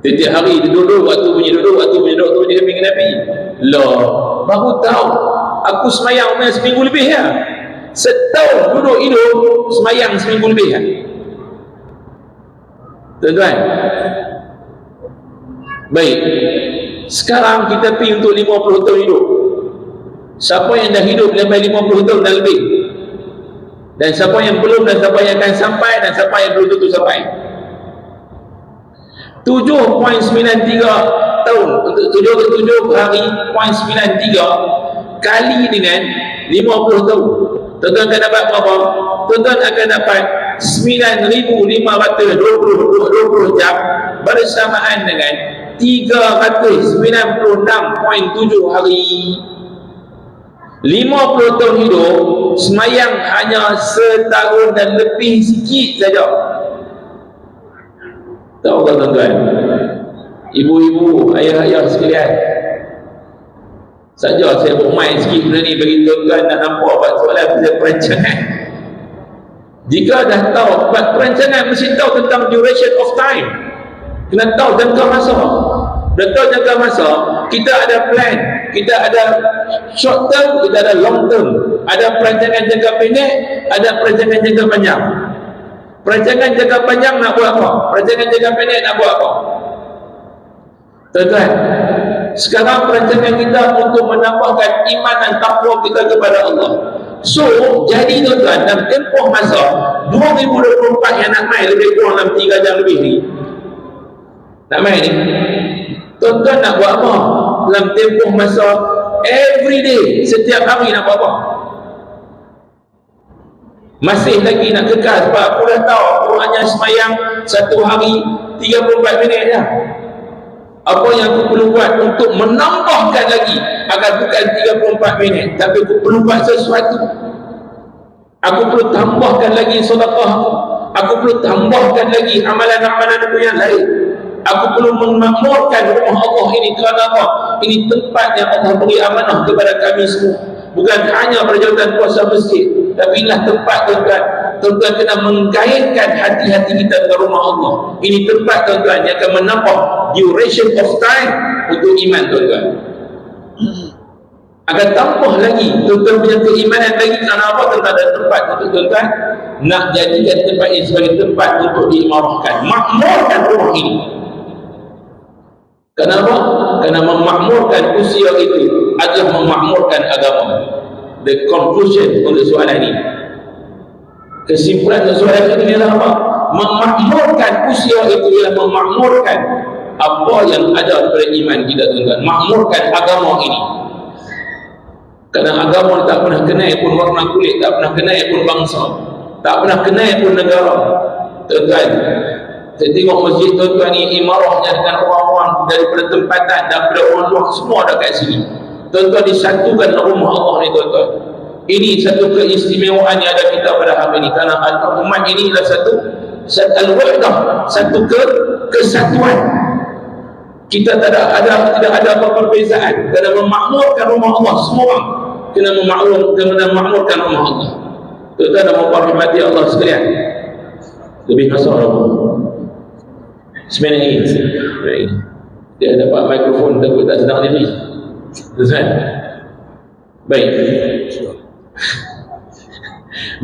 Setiap hari dia duduk, waktu bunyi duduk, waktu bunyi duduk, waktu bunyi keping Nabi. Loh, baru tahu aku semayang seminggu lebih ya. Setahun duduk hidup semayang seminggu lebih ya. Tuan-tuan, baik, sekarang kita pergi untuk 50 tahun hidup. Siapa yang dah hidup sampai 50 tahun dan lebih, dan siapa yang belum, dan siapa yang akan sampai, dan siapa yang belum tentu sampai. 7.93 tahun untuk 7 hari 0.93 kali dengan 50 tahun. Tuan-tuan akan dapat berapa? Tuan-tuan akan dapat 9,520 jam bersamaan dengan 396.7 hari. 50 tahun hidup, semayang hanya setahun dan lebih sikit saja. Tahu tak tuan-tuan? Ibu-ibu, ayah-ayah sekalian, saja saya bermain sikit benda ni bagi tuan-tuan nak nampak buat soalan perancangan. Jika dah tahu buat perancangan, mesti tahu tentang duration of time. Kena tahu jangka masa. Dah tahu jangka masa, kita ada plan, kita ada short term, kita ada long term. Ada perancangan jangka pendek, ada perancangan jangka panjang. Perancangan jangka panjang nak buat apa? Perancangan jangka pendek nak buat apa? Tuan-tuan, sekarang perancangan kita untuk menambahkan iman dan takwa kita kepada Allah. So, jadi tuan-tuan, dalam tempoh masa 2024 yang nak main lebih kurang dalam 3 jam lebih ni, nak main ni, tuan-tuan nak buat apa? Dalam tempoh masa every day, setiap hari nak buat apa? Masih lagi nak kekal, sebab aku dah tahu aku hanya semayang satu hari 34 minit je. Apa yang aku perlu buat untuk menambahkan lagi agar bukan 34 minit, tapi aku perlu buat sesuatu. Aku perlu tambahkan lagi sedekah, aku perlu tambahkan lagi amalan-amalan aku yang lain. Aku perlu memakmurkan rumah Allah ini. Kerana apa? Ini tempat yang Allah beri amanah kepada kami semua. Bukan hanya perjalanan puasa masjid, tapi inilah tempat tuan-tuan. Tuan-tuan kena mengkaitkan hati-hati kita ke rumah Allah. Ini tempat tuan-tuan yang akan menambah duration of time untuk iman tuan-tuan. Akan tambah lagi tuan-tuan punya keimanan lagi. Kerana apa? Tuan-tuan ada tempat untuk tuan-tuan nak jadikan tempat ini sebagai tempat untuk diimarahkan, makmurkan rumah ini. Kenapa? Kerana memakmurkan usia itu adalah memakmurkan agama. The conclusion untuk soalan ini, kesimpulan untuk soalan ini adalah apa? Memakmurkan usia itu ialah memakmurkan apa yang ada daripada iman kita tuan-tuan. Makmurkan agama ini. Kerana agama tak pernah kenal pun warna kulit, tak pernah kenal pun bangsa, tak pernah kenal pun negara. Tuan-tuan, saya tengok masjid tuan-tuan ni, imarahnya dengan orang-orang daripada tempatan, daripada orang luar, semua ada kat sini. Tuan-tuan disatukan rumah Allah ni tuan-tuan. Ini satu keistimewaan yang ada kita pada hari ini. Kerana umat ini adalah satu al-wahdah, satu kesatuan. Kita tidak ada apa perbezaan. Kena memakmurkan rumah Allah. Semua orang kena memakmurkan rumah Allah. Tuan-tuan dan puan rahmati Allah sekalian, lebih masuk Allah. Sebenarnya ini dia dapat mikrofon, takut tak sedang diri. Tuan-tuan, baik,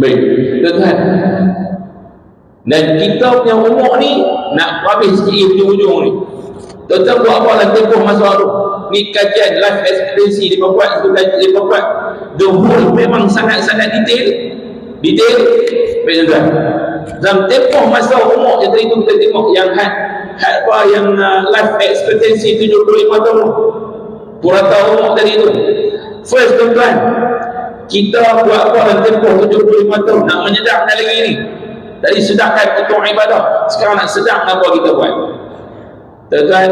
baik tuan-tuan, dan kita punya umur ni nak habis sikit hujung-hujung ni. Tuan-tuan buat apa dalam tempoh masa tu? Ni kajian life expectancy dia buat, the whole memang sangat-sangat detail. Baik tuan-tuan, dalam tempoh masa umur yang tadi tu kita tengok yang life expectancy 75 tahun, purata umur tadi tu. First tuan-tuan, kita buat apa dalam tempoh 75 tahun nak menyedapkan lagi ni? Tadi sedapkan untuk ibadah, sekarang nak sedap apa kita buat? Tuan-tuan,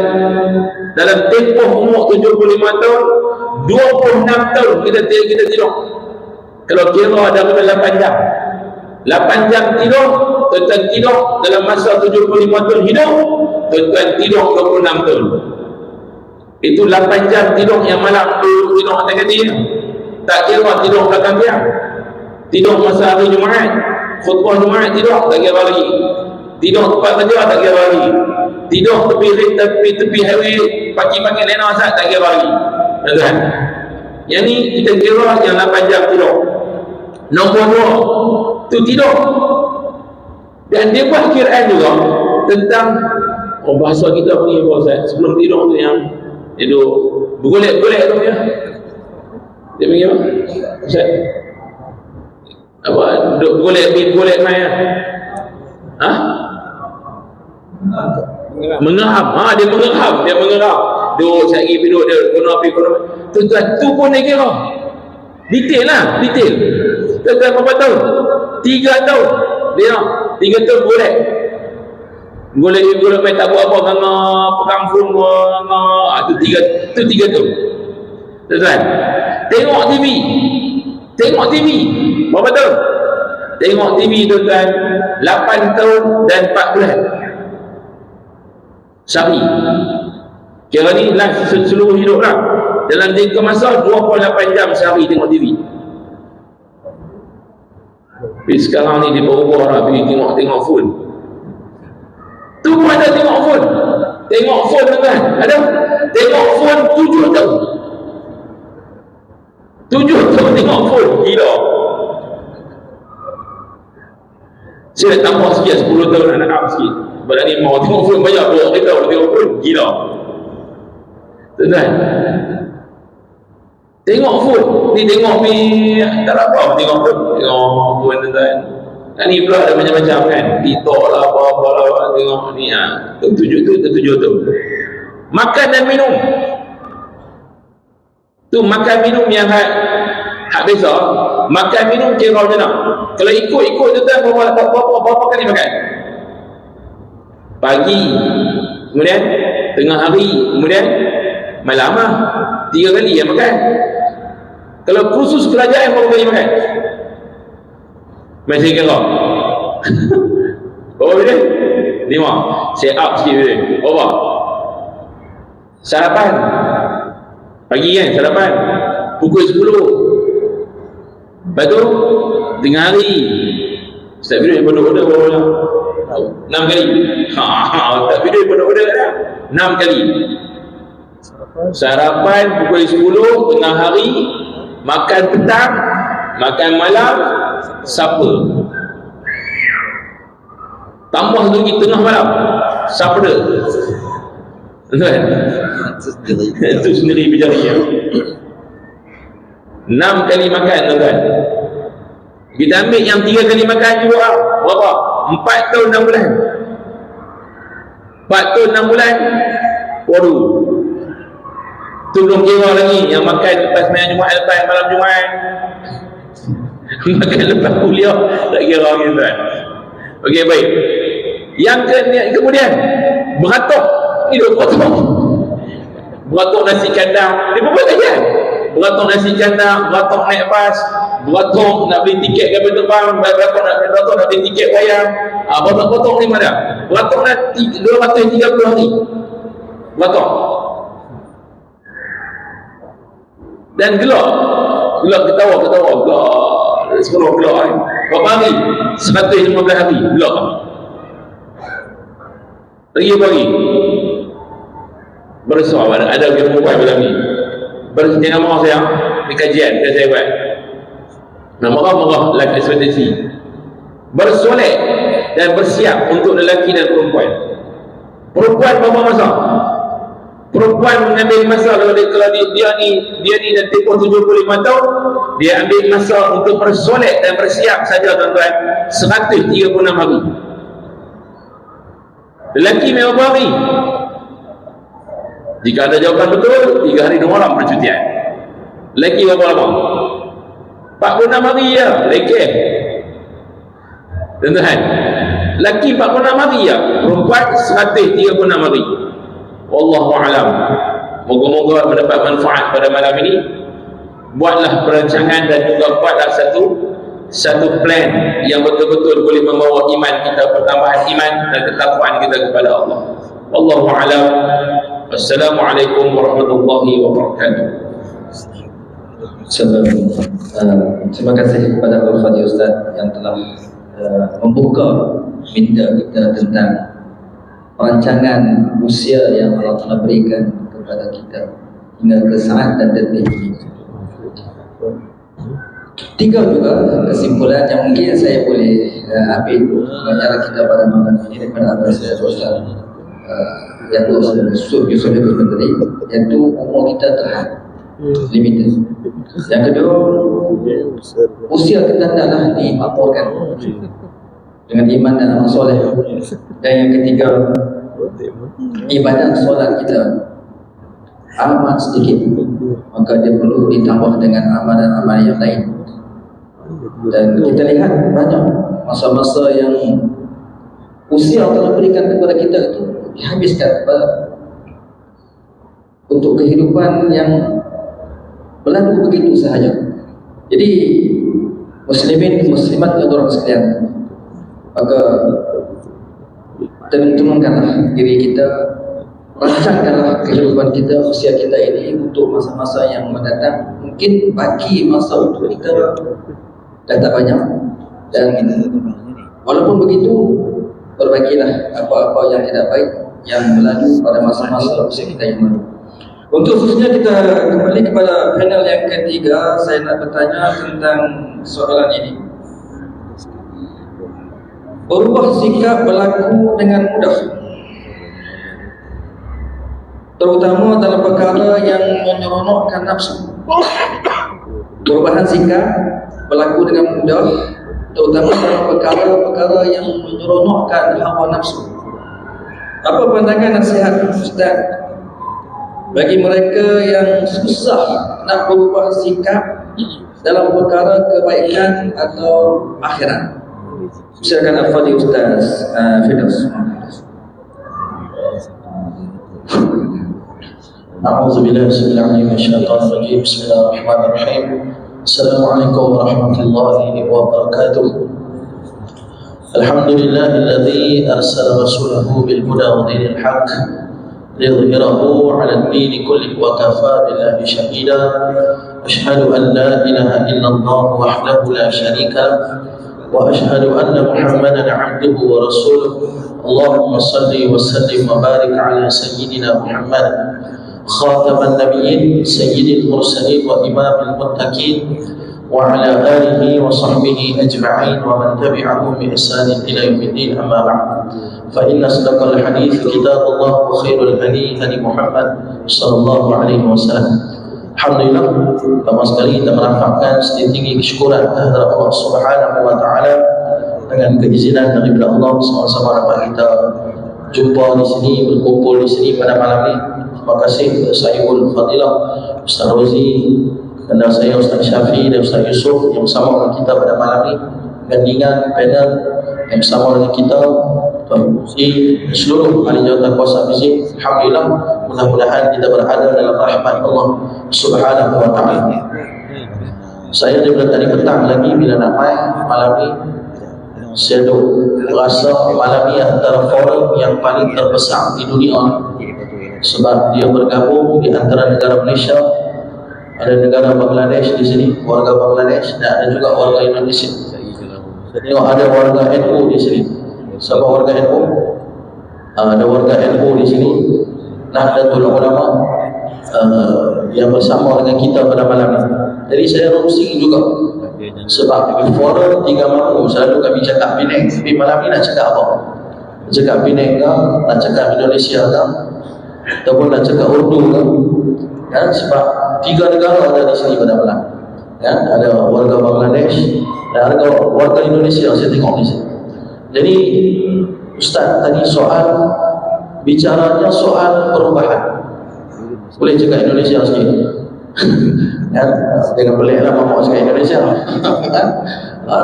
dalam tempoh umur 75 tahun, 26 tahun kita tidur. Kalau kira ada 8 jam, 8 jam tidur, tuan-tuan tidur dalam masa 75 tahun hidup, tuan-tuan tidur 26 tahun. Itu 8 jam tidur yang malam tidur atas katil. Tak kira tidur belakang tiang, tidur masa hari Jumaat, khutbah Jumaat tidur tak kira lagi, tidur tempat kerja tak kira lagi, tidur tepi highway pagi-pagi lena asal tak kira lagi. Tuan, yang ni kita kira yang 8 jam tidur. Nombor 2 tu tidur. Dan dia buat kiraan juga tentang bahasa kita panggil apa Ustaz? Sebelum tidur tu yang dia duk bergolek-golek tu ya. Dia panggil apa? Ustaz? Apa duk bergolek main ah? Ha? Mengerham. Dia mengerham. Duk cari duduk dia kono api. Tu pun dia kira. Detail. Tuan-tuan berapa tahun? 3 tahun. Dia 3 tahun golek main tak buat apa dengan pegang phone tu 3 tahun. Tuan-tuan, tengok TV berapa tahun? Tengok TV tuan-tuan 8 tahun dan 4 bulan sehari. Kira ni lah seluruh hidup lah. Dalam jangka masa 28 jam sehari tengok TV. Tapi sekarang ni dia berubah lah, pergi tengok phone. Tu pun ada tengok phone tuan-tuan. Ada tengok phone 7 tahun. 7 tahun tengok phone, gila. Saya tambah sikit 10 tahun anak sikit. Sebab ni mau tengok phone banyak, 2 kita tengok phone, gila. Tuan-tuan, tengok phone ni, tengok ni tak apa tengok phone tuan-tuan. Ni pula ada macam-macam kan, TikTok lah apa-apa lah, tengok ni tertuju tu. Makan dan minum tu, makan minum yang hak biasa. Makan minum kira macam mana? Kalau ikut tuan berapa kali makan? Pagi, kemudian tengah hari, kemudian malam lah. 3 kali yang makan. Kalau khusus kerajaan berapa kali makan? Masih kira berapa bila? 5. Saya up sikit bila. Berapa? Sarapan pagi kan, sarapan pukul 10. Lepas tu tengah hari Ustaz Bidul yang bodoh-bodoh berapa lah? 6 kali. Ustaz Bidul yang bodoh-bodoh lah 6 kali. Sarapan pukul 10 tengah hari, makan petang, makan malam, supper. Tambah satu lagi tengah malam, supper. Tuan, itu sendiri berjaya. 6 kali makan tuan. Kita ambil yang 3 kali makan juga berapa? 4 tahun 6 bulan. 4 tahun 6 bulan. Waduh, tu belum kira lagi yang makan lepas main Jumaat, lepas malam Jumaat, makan lepas kuliah, tak kira lagi tuan. Okey, baik. Yang kemudian beratok. Ni duk beratok nasi kandang. Dia berapa kajian? Beratok nasi kandang, beratok naik bas, beratok nak beli tiket kapal terbang, beratok nak beli tiket wayang. Beratok ni mana? Beratok nak 230 hari. Beratok. Dan gelak ketawa gelak sekolah gelak kan. Berapa hari? 115 hari gelak kami. Pagi bersuara ada yang perempuan bilang ni, bersedia nama saya di kajian yang saya buat. Marah life expectancy, bersolek dan bersiap untuk lelaki dan perempuan. Perempuan berapa masa? Perempuan mengambil masa kalau dia ni dah tempoh 75 tahun, dia ambil masa untuk bersolek dan bersiap saja tuan-tuan 136 hari. Lelaki berapa hari? Jika ada jawapan betul, 3 hari 2 malam percutian. Lelaki berapa lama? 46 hari ya, lelaki. Tuan-tuan, lelaki 46 hari ya, perempuan 136 hari. Wallahu a'lam. Moga-moga mendapat manfaat pada malam ini. Buatlah perancangan dan juga buatlah satu plan yang betul-betul boleh membawa iman kita, pertambahan iman dan ketakwaan kita kepada Allah. Wallahu a'lam. Assalamualaikum warahmatullahi wabarakatuh. Terima kasih kepada Al-Fadhil Ustaz yang telah membuka minta kita tentang perancangan usia yang Allah Ta'ala berikan kepada kita hingga ke saat dan detik ini. 3 juga kesimpulan yang mungkin saya boleh ambil pengajaran kita pada malam ini daripada apa saya Ustaz Yusuf tadi, iaitu umur kita terhad limited. Yang kedua, usia kita hendaklah dilaporkan dengan iman dan amal soleh. Dan yang ketiga, ibadah solat kita amat sedikit, maka dia perlu ditambah dengan amalan-amalan yang lain. Dan kita lihat banyak masa-masa yang usia Allah berikan kepada kita itu dihabiskan untuk kehidupan yang berlalu begitu sahaja. Jadi muslimin muslimat dan orang sekalian, maka tentukanlah diri kita, rancangkanlah kehidupan kita, usia kita ini untuk masa-masa yang mendatang. Mungkin bagi masa untuk kita dah tak banyak, dan walaupun begitu berbagilah apa-apa yang tidak baik yang berlalu pada masa-masa usia kita yang lalu. Untuk khususnya kita kembali kepada panel yang ketiga, saya nak bertanya tentang soalan ini. Berubah sikap berlaku dengan mudah, terutama dalam perkara yang menyeronokkan nafsu. Perubahan sikap berlaku dengan mudah, terutama dalam perkara-perkara yang menyeronokkan hawa nafsu. Apa pandangan nasihat Ustaz bagi mereka yang susah nak berubah sikap dalam perkara kebaikan atau akhirat? Silakan Al-Fadhil Ustaz Firdaus. A'udzubillahi minasyaitonir rajim. Bismillahirrahmanirrahim. Assalamualaikum warahmatullahi wabarakatuh. Alhamdulillahilladzi arsala rasulahu bil huda wa dinil haqq liyudhhirahu 'ala ad-din kullihi wa kafaa billahi shahida. Asyhadu an la ilaha illallah wahdahu la syarika lahu wa asyhadu anna Muhammadan 'abduhu wa rasuluh. Allahumma shalli wa sallim wa barik 'ala sayyidina Muhammad khataman nabiyyin sayyidil mursalin wa imamil muttaqin wa 'ala alihi wa sahbihi ajma'in wa man tabi'ahum bi ihsanin ila yaumiddin. Amma ba'd. Fa inna asdaqal hadits kitabullah wa khairul hadi hadi Muhammad sallallahu alaihi wasallam. Alhamdulillah, pertama sekali kita merapatkan setinggi kesyukuran kehadirat Allah Subhanahu wa taala dengan keizinan daripada Allah, sama-sama dapat kita jumpa di sini, berkumpul di sini pada malam ini. Terima kasih kepada Sahibul Fadilah Ustaz Rozi dan saya Ustaz Syafi dan Ustaz Yusuf yang bersama dengan kita pada malam ini, gandingan panel yang bersama dengan kita, Tuan Muzi, seluruh ahli jawatan kuasa fizik. Alhamdulillah, mudah-mudahan kita berada dalam rahmat Allah Subhanahu wa taala. Saya daripada tadi petang lagi bila nak main malam ni, saya rasa malam ni antara forum yang paling terbesar di dunia, sebab dia bergabung di antara negara Malaysia, ada negara Bangladesh di sini, warga Bangladesh, dan ada juga warga Indonesia. Tengok ada warga NU di sini. Siapa warga NU? Ada warga NU di sini, Nahdlatul Ulama yang bersama dengan kita pada malam ini. Jadi saya rusing juga, sebab di forum 3 malam selalu kami cakap Penang, tapi malam ini nak cakap apa? Nak cakap Penang ke? Nak cakap Indonesia ke? Ataupun nak cakap Urdu ke? Ya, sebab 3 negara ada di sini pada malam. Ya, ada warga Bangladesh dan ada warga Indonesia saya tengok di sini. Jadi Ustaz tadi soal bicaranya soal perubahan. Boleh cakap Indonesia sikit? Ya, jangan peliklah mamak cakap Indonesia.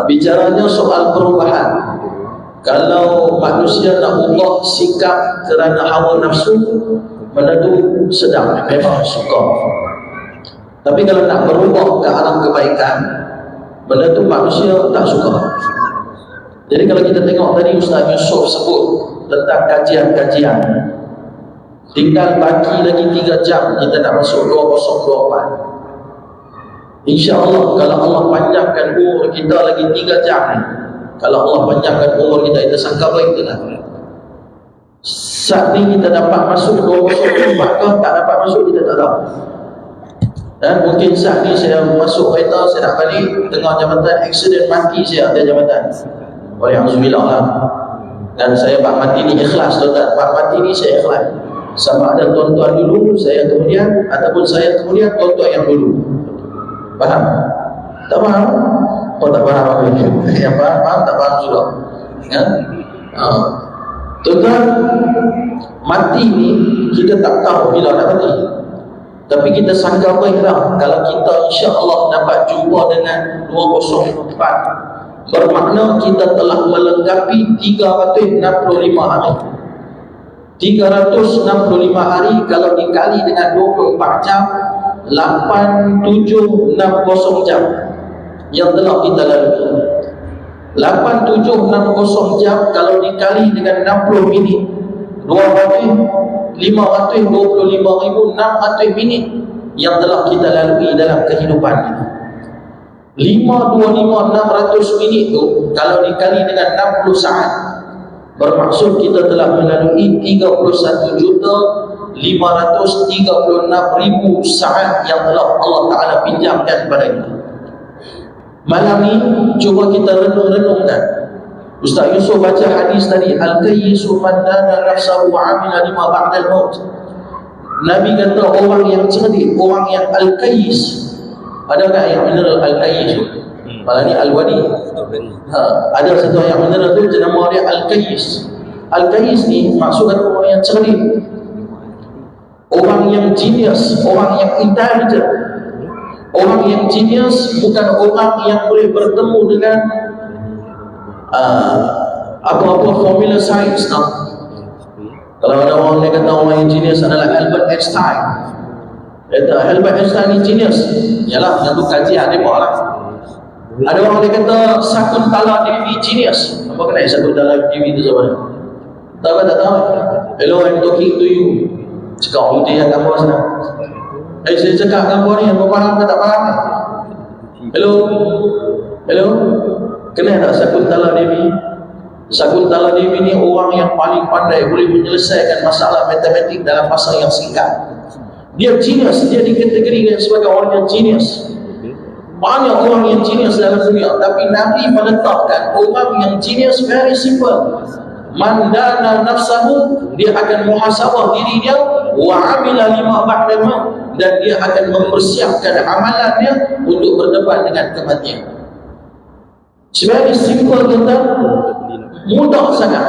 Bicaranya soal perubahan. Kalau manusia nak ubah sikap kerana hawa nafsu, benda tu sedang, memang suka. Tapi kalau nak berubah ke arah kebaikan, benda tu manusia tak suka. Jadi kalau kita tengok tadi Ustaz Yusuf sebut tentang kajian-kajian, tinggal baki lagi 3 jam kita nak masuk 2024. InsyaAllah kalau Allah panjangkan umur kita lagi 3 jam ni, Kalau Allah panjangkan umur kita, kita sangka baik tu lah. Saat ni kita dapat masuk 2024 ke tak dapat masuk, kita tak tahu. Dan mungkin saat ni saya masuk kereta, saya nak balik tengah jambatan, accident, mati saya atas jambatan. Walhamdulillah lah. Dan saya bak mati ni ikhlas, tuan-tuan. Bak mati ni saya ikhlas. Sama ada tuan-tuan dulu, saya kemudian, ataupun saya kemudian, tuan-tuan yang dulu. Faham? Tak faham? Oh tak faham apa ini? Yang faham, tak faham sudah. Ya? Tuan-tuan, mati ni kita tak tahu bila nak mati. Tapi kita sangka baiklah kalau kita insya-Allah dapat jumpa dengan 2024, bermakna kita telah melengkapi 365 hari. 365 hari kalau dikali dengan 24 jam, 8760 jam yang telah kita lalui. 8760 jam kalau dikali dengan 60 minit, 525,600 minit yang telah kita lalui dalam kehidupan ini. 525,600 minit tu kalau dikali dengan 60 saat, bermaksud kita telah melalui 31,536,000 saat yang telah Allah Ta'ala pinjamkan kepada kita. Malam ni cuba kita renung-renungkan. Ustaz Yusuf baca hadis tadi, al-kayyisu man dana nafsahu wa amila lima ba'dal maut. Nabi kata orang yang cerdik, orang yang al-kayyis. Ada tak yang mineral al-kayyis? Malah ni al-wadi. Ada satu yang mineral tu jenama dia al-kayyis. Al-kayyis ni maksud kata orang yang cerdik, orang yang genius, orang yang intelligent. Orang yang genius bukan orang yang boleh bertemu dengan apa-apa formula sains. Kalau ada orang yang kata orang yang genius adalah Albert Einstein, kata Albert Einstein ni genius, yalah yang tu kajian dia lah. Ada orang yang kata Sakuntala Dewi genius. Apa kena Sakuntala Dewi tu siapa? Tahu tak tahu? Hello, I'm talking to you. Cakap putih yang gambar sana. Saya cakap gambar ni, apa faham ke tak faham? Hello, hello. Kenal tak Sakuntala Dewi? Sakuntala Dewi ni orang yang paling pandai, boleh menyelesaikan masalah matematik dalam masa yang singkat. Dia genius, dia dikategorikan sebagai orang yang genius. Banyak orang yang genius dalam dunia, tapi Nabi meletakkan orang yang genius very simple. Man dana nafsahu, dia akan muhasabah diri dia, wa amila lima ba'dal maut, dan dia akan mempersiapkan amalannya untuk berdepan dengan kematian. Very simple, tuan-tuan. Mudah sangat.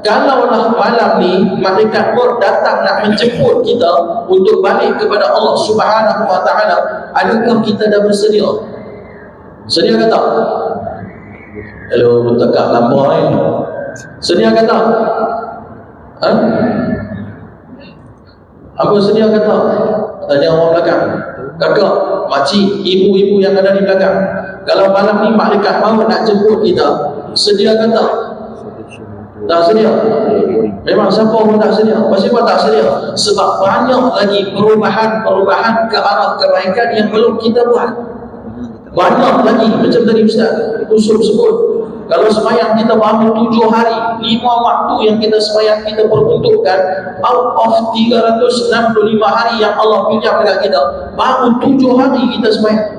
Kalaulah malam ni malaikat maut datang nak menjemput kita untuk balik kepada Allah Subhanahu wa taala, adakah kita dah bersedia? Sedia ke tak? Hello, tekak lambat ni. Sedia ke tak? Ha? Apa sedia ke tak? Tanya orang belakang. Kakak, makcik, ibu-ibu yang ada di belakang, kalau malam ni malaikat maut nak jemput kita, sedia ke tak? Tak sedia. Memang siapa pun tak sedia. Kenapa tak sedia? Sebab banyak lagi perubahan-perubahan ke arah kebaikan yang belum kita buat. Banyak lagi. Macam tadi Ustaz Yusuf sebut, kalau semayang kita bangun 7 hari, 5 waktu yang kita semayang kita peruntukkan, out of 365 hari yang Allah pinjam dekat kita, bangun 7 hari kita semayang.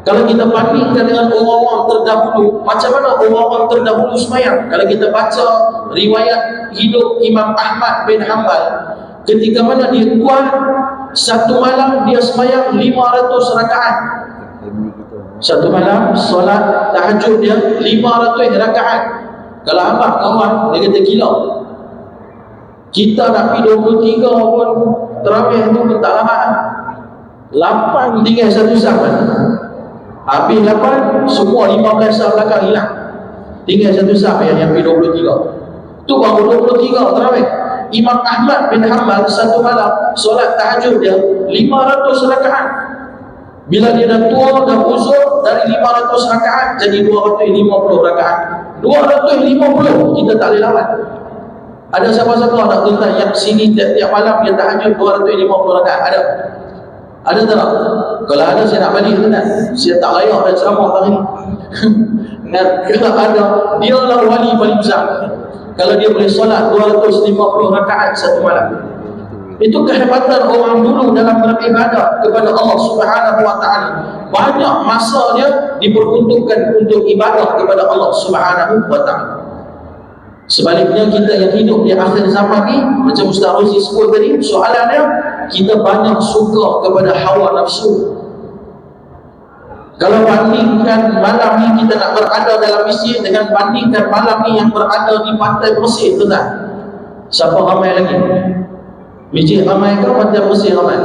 Kalau kita bandingkan dengan orang-orang terdahulu, macam mana orang-orang terdahulu semayang? Kalau kita baca riwayat hidup Imam Ahmad bin Hanbal, ketika mana dia kuat, satu malam dia semayang 500 rakaat. Satu malam solat tahajud dia 500 rakaat. Kalau abang kawan, dia kata gila. Kita nak pergi 23 pun terawih tu pun tak lama. 8 tinggal satu zaman. Habis 8, semua 15 sah belakang hilang. Tinggal satu sah yang pergi 23. Tu baru 23 terawih. Imam Ahmad bin Hanbal satu malam solat tahajud dia 500 rakaat. Bila dia dah tua, dah uzur, dari 500 rakaat jadi 250 rakaat. 250 kita tak boleh lawan. Ada siapa-siapa nak tuan yang sini tiap malam dia tahajud 250 rakaat? Ada? Ada tak? Kalau ada saya nak balik tuan. Saya tak layak dah ceramah hari ni. Kalau ada, dialah wali paling besar. Kalau dia boleh solat 250 rakaat satu malam. Itu kehebatan orang dulu dalam beribadah kepada Allah Subhanahu wa taala. Banyak masa dia diperuntukkan untuk ibadah kepada Allah Subhanahu wa taala. Sebaliknya kita yang hidup di akhir zaman ni, macam Ustaz Rozi sebut tadi, soalannya kita banyak suka kepada hawa nafsu. Kalau bandingkan malam ni kita nak berada dalam masjid dengan bandingkan malam ni yang berada di pantai Mesir, tuan, siapa ramai lagi? Masjid ramai ke pantai Mesir ramai?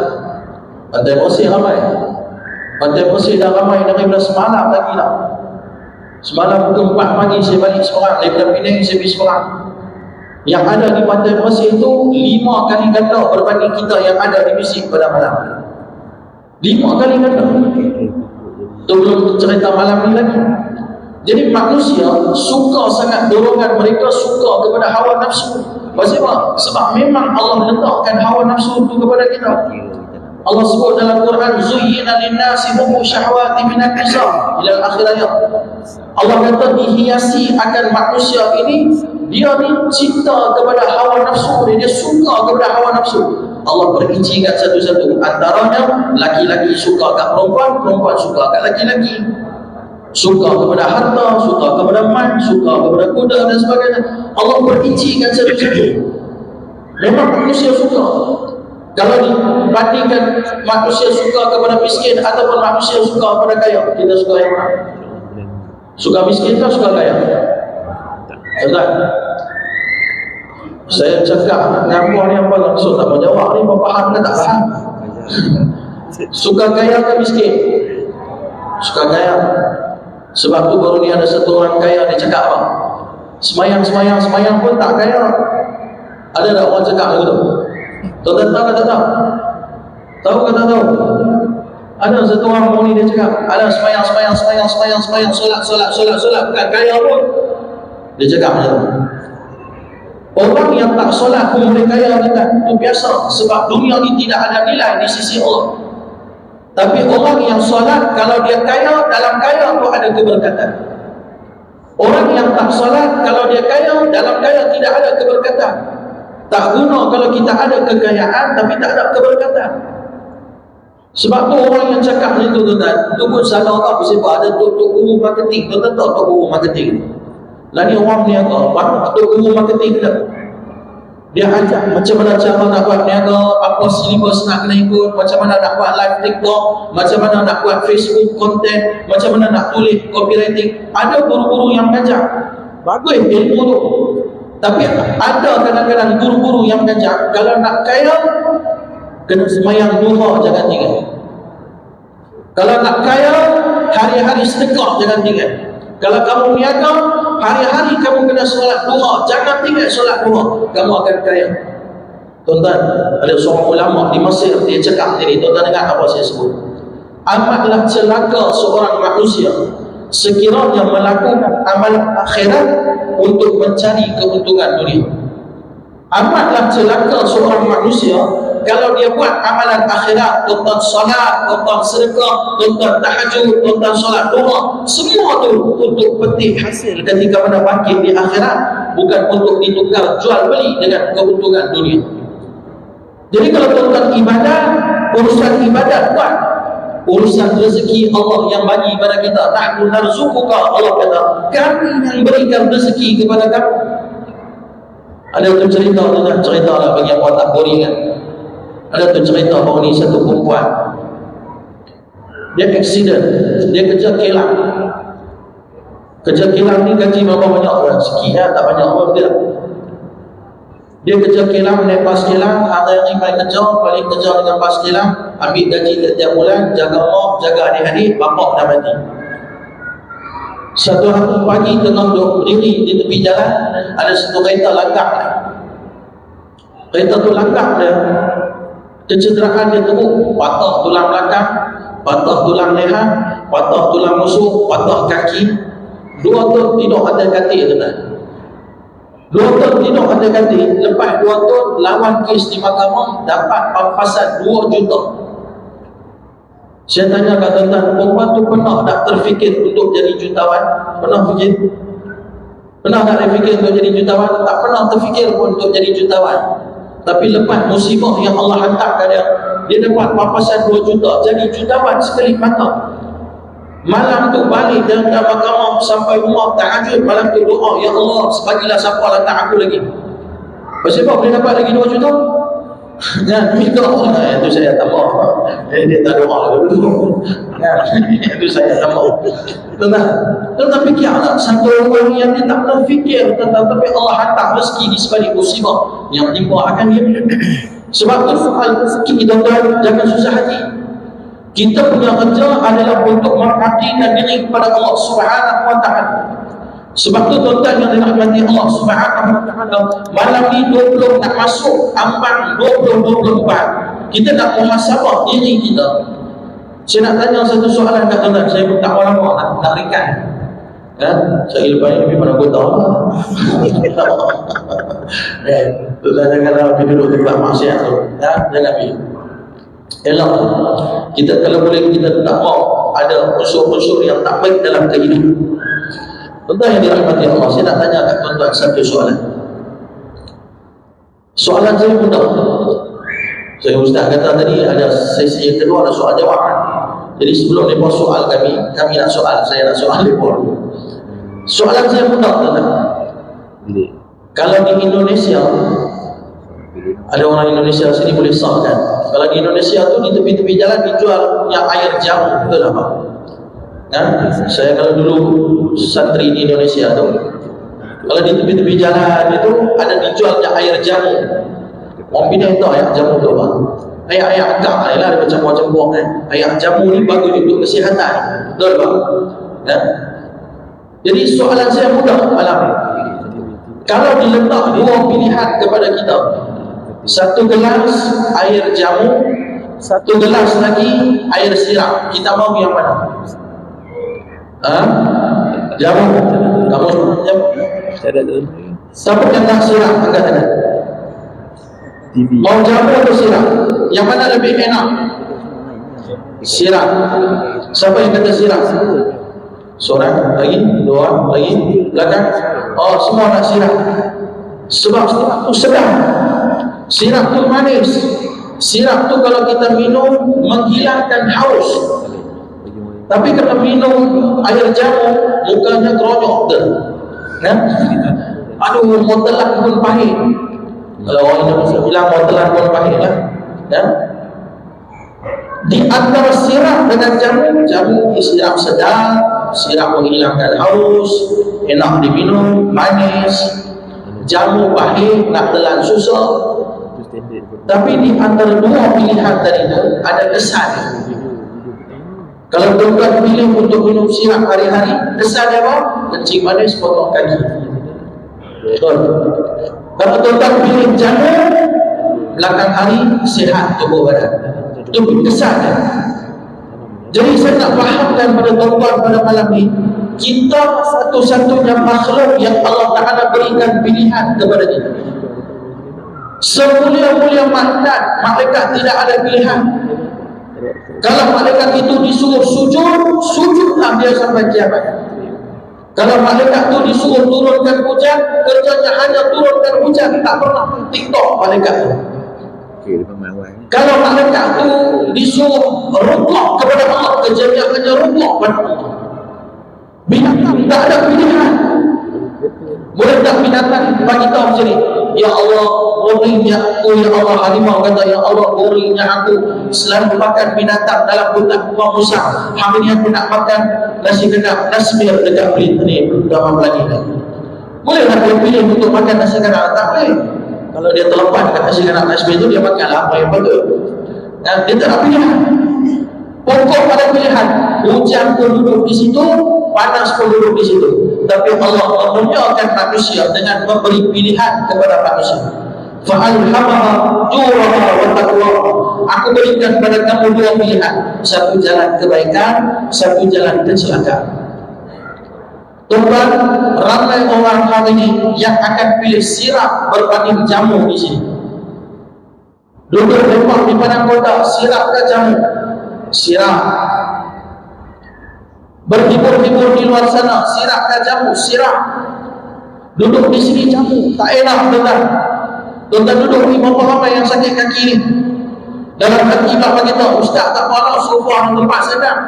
Pantai Mesir ramai. Pantai Mesir dah ramai daripada semalam lagi lah. Semalam pukul 4 pagi saya balik seorang, daripada Penang saya pergi seorang. Yang ada di pantai Mesir tu 5 kali ganda berbanding kita yang ada di masjid pada malam. 5 kali ganda. Itu belum cerita malam ni lagi. Jadi manusia suka sangat, dorongan mereka suka kepada hawa nafsu. Pasal apa? Sebab memang Allah letakkan hawa nafsu itu kepada kita. Allah sebut dalam Quran, zuyyina lin-nasi hubbu syahwati minan nisa ila akhir ayat. Allah kata dihiasi akan manusia ini, dia ni cinta kepada hawa nafsu dia suka kepada hawa nafsu. Allah berincikan satu-satu. Antaranya laki-laki suka kat perempuan, perempuan suka kat laki-laki. Suka kepada harta, suka kepada man, suka kepada kuda dan sebagainya. Allah berincikan satu-satu. Memang manusia suka. Kalau dibandingkan manusia suka kepada miskin ataupun manusia suka kepada kaya, kita suka yang mana? Suka miskin atau suka kaya? Ustaz, saya cakap ngampur ni apa langsung tak mau jawab ni, apa faham ke tak faham? Suka kaya ke miskin? Suka kaya. Sebab tu baru ni ada satu orang kaya, dia cakap apa? Semayang pun tak kaya. Ada tak orang cakap begitu? Tuan-tuan tahu ke tak tahu? Tahu ke tak tahu? Ada satu orang ni dia cakap, ada semayang, solat, bukan kaya pun. Dia cakap macam tu. Orang yang tak solat pun boleh kaya, kata itu biasa. Sebab dunia ni tidak ada nilai di sisi Allah. Tapi orang yang solat, kalau dia kaya, dalam kaya tu ada keberkatan. Orang yang tak solat, kalau dia kaya, dalam kaya tidak ada keberkatan. Tak guna kalau kita ada kekayaan tapi tak ada keberkatan. Sebab tu orang yang cakap macam tu, tuan-tuan, tu pun salah tak sebab ada tok guru marketing. Tuan-tuan tahu tok guru marketing? Lah ni orang ni apa? Banyak tok guru marketing tak? Dia ajak macam mana cara nak buat niaga, apa syllabus nak kena ikut, macam mana nak buat live TikTok, macam mana nak buat Facebook content, macam mana nak tulis copywriting. Ada guru-guru yang mengajar. Bagus ilmu tu. Tapi ada kadang-kadang guru-guru yang mengajar, kalau nak kaya, kena semayang duha jangan tinggal. Kalau nak kaya, hari-hari sedekah jangan tinggal. Kalau kamu niaga, hari-hari kamu kena solat duha, jangan tinggal solat duha, kamu akan kaya. Tuan-tuan, ada seorang ulama di Mesir, dia cakap sini, tuan-tuan dengar apa saya sebut. Amatlah celaka seorang manusia sekiranya melakukan amalan akhirat untuk mencari keuntungan dunia. Amatlah celaka seorang manusia kalau dia buat amalan akhirat, tentang solat, tentang sedekah, tentang tahajud, tentang solat duha, semua tu untuk petik hasil ketika mana bangkit di akhirat, bukan untuk ditukar jual beli dengan keuntungan dunia. Jadi kalau tuan-tuan ibadat, urusan ibadat buat, urusan rezeki Allah yang bagi kepada kita. Nahnu narzuquka, Allah kata, kami yang berikan rezeki kepada kamu. Ada tu cerita, tuan-tuan, cerita lah bagi apa tak boring kan. Ada tu cerita bahawa ni satu perempuan, dia accident, dia kerja kilang. Kerja kilang ni gaji berapa banyak orang? Sikit lah, tak banyak orang dia. Dia kerja kilang, naik pas kilang, hari-hari main kerja, balik kerja dengan pas kilang, ambil gaji setiap bulan, jaga mak, jaga adik-adik, bapak dah mati. Satu hari pagi tengah duduk berdiri di tepi jalan, ada satu kereta langkah. Kereta tu langkah dia, kecederaan dia teruk, patah tulang belakang, patah tulang leher, patah tulang rusuk, patah kaki. 2 tahun tidur atas katil, tuan-tuan. 2 tahun tidur atas katil, lepas 2 tahun lawan kes di mahkamah, dapat pampasan 2 juta. Saya tanya kat tuan-tuan, perempuan tu pernah tak terfikir untuk jadi jutawan? Pernah fikir? Pernah tak terfikir untuk jadi jutawan? Tak pernah terfikir pun untuk jadi jutawan. Tapi lepas musibah yang Allah hantar kat dia, dia dapat papasan 2 juta, jadi jutawan sekali mata. Malam tu balik dari mahkamah sampai rumah tahajud, malam tu doa, ya Allah, sebagilah siapa letak aku lagi. Pasal apa boleh dapat lagi 2 juta? Ya, minta Allah. Itu saya tak mau. Dia tak doa dulu. Ya, itu saya tak mau. Tetapi kiamat satu orang yang dia tak pernah fikir tentang, tapi Allah hantar rezeki di sebalik musibah yang menimpa akan dia. Sebab tu soal rezeki, tuan-tuan, jangan susah hati. Kita punya kerja adalah untuk memperhatikan diri kepada Allah Subhanahu wa taala. Sebab tu tuan-tuan yang dirahmati Allah Subhanahu wa taala, malam ni 20 nak masuk ambang 2024. Kita nak muhasabah diri kita. Saya nak tanya satu soalan kat tuan-tuan, saya pun tak lama nak ringkas. Ya, saya lepas ni pergi pada kota lah. Tuan-tuan janganlah pergi duduk tempat maksiat tu. Ya, jangan pergi. Elok. Kita kalau boleh kita tak mau ada unsur-unsur yang tak baik dalam kehidupan. Tuan-tuan yang dirahmati Allah, saya nak tanya kat tuan-tuan satu soalan. Soalan saya mudah. Saya ustaz kata tadi ada sesi yang kedua, ada soal jawab. Jadi sebelum mereka soal kami nak soal, saya nak soal mereka. Soalan saya mudah, tuan-tuan. Kalau di Indonesia, ada orang Indonesia sini boleh sah kan? Kalau di Indonesia tu di tepi-tepi jalan dijual yang air jamu, betul tak Pak? Nah, saya kalau dulu santri di Indonesia tu, kalau di tepi-tepi jalan itu ada dijualnya air jamu. Orang Pinang tahu air jamu tu Pak? Air agak lah, ada macam-macam kan. Air jamu ni bagus untuk kesihatan, betul Pak? Nah, jadi soalan saya mudah malam ni. Kalau diletak 2 pilihan kepada kita, 1 gelas air jamu, 1 gelas lagi air sirap, kita mau yang mana? Jamu. Kamu jamu. Siapa yang tak sirap angkat tangan? Mau jamu atau sirap? Yang mana lebih enak? Sirap. Siapa yang kata sirap? Seorang lagi, 2 lagi, belakang. Oh, semua nak sirap. Sebab sirap tu sedap. Sirap tu manis. Sirap tu kalau kita minum menghilangkan haus. Tapi kalau minum air jamu, mukanya keronok tu. Ya? Aduh, motelan pun pahit. Kalau orang Indonesia bilang motelan pun pahit lah. Ya? Di antara sirap dengan jamu, jamu sirap sedap, sirap menghilangkan haus, enak diminum, manis. Jamu pahit, nak telan susah. Tapi di antara 2 pilihan tadi tu ada kesan. Kalau tuan-tuan pilih untuk minum sirap hari-hari, kesan apa? Kencing manis, potong kaki. Betul. Kalau tuan-tuan pilih jamu, belakang hari sihat tubuh badan. Itu kesannya. Jadi saya nak fahamkan pada tuan-tuan pada malam ini, kita satu-satunya makhluk yang Allah Ta'ala berikan pilihan kepada kita. Semulia-mulia malaikat tidak ada pilihan. Kalau malaikat itu disuruh sujud, sujudlah dia sampai kiamat. Kalau malaikat itu disuruh turunkan hujan, kerjanya hanya turunkan hujan, tak pernah TikTok malaikat itu. Kalau malaikat itu disuruh rukuk kepada Allah, kerjanya hanya rukuk pada Allah. Binatang tak ada pilihan. Boleh tak binatang bagi tahu macam ni? Ya Allah, berinya aku, ya Allah. Harimau kata, ya Allah, berinya aku selalu makan binatang dalam hutan Gua Musa. Hari ni aku nak makan nasi kedap Nasmir dekat Brit ni, Damam lagi. Boleh tak dia pilih untuk makan nasi kedap? Tak boleh. Kalau dia terlepas kat nasi kedap Nasmir tu, dia makanlah apa yang betul. Dan dia tak ada pilihan. Pokok pada pilihan. Hujan pun duduk di situ, panas pun duduk di situ. Tapi Allah memuliakan manusia dengan memberi pilihan kepada manusia. Fa'alhamaha juraha wa taqwaha. Aku berikan kepada kamu 2 pilihan. Satu jalan kebaikan, satu jalan kecelakaan. Tuan-tuan, ramai orang hari ini yang akan pilih sirap berbanding jamu di sini. Duduk lemak di padang kota, sirap ke jamu? Sirap. Berhibur-hibur di luar sana, sirapkan jamu, sirap. Duduk di sini jamu, tak enak tuan-tuan. Tuan-tuan duduk ni berapa ramai yang sakit kaki ni. Dalam hati bapak kita, ustaz tak malah sofa tempat sedang.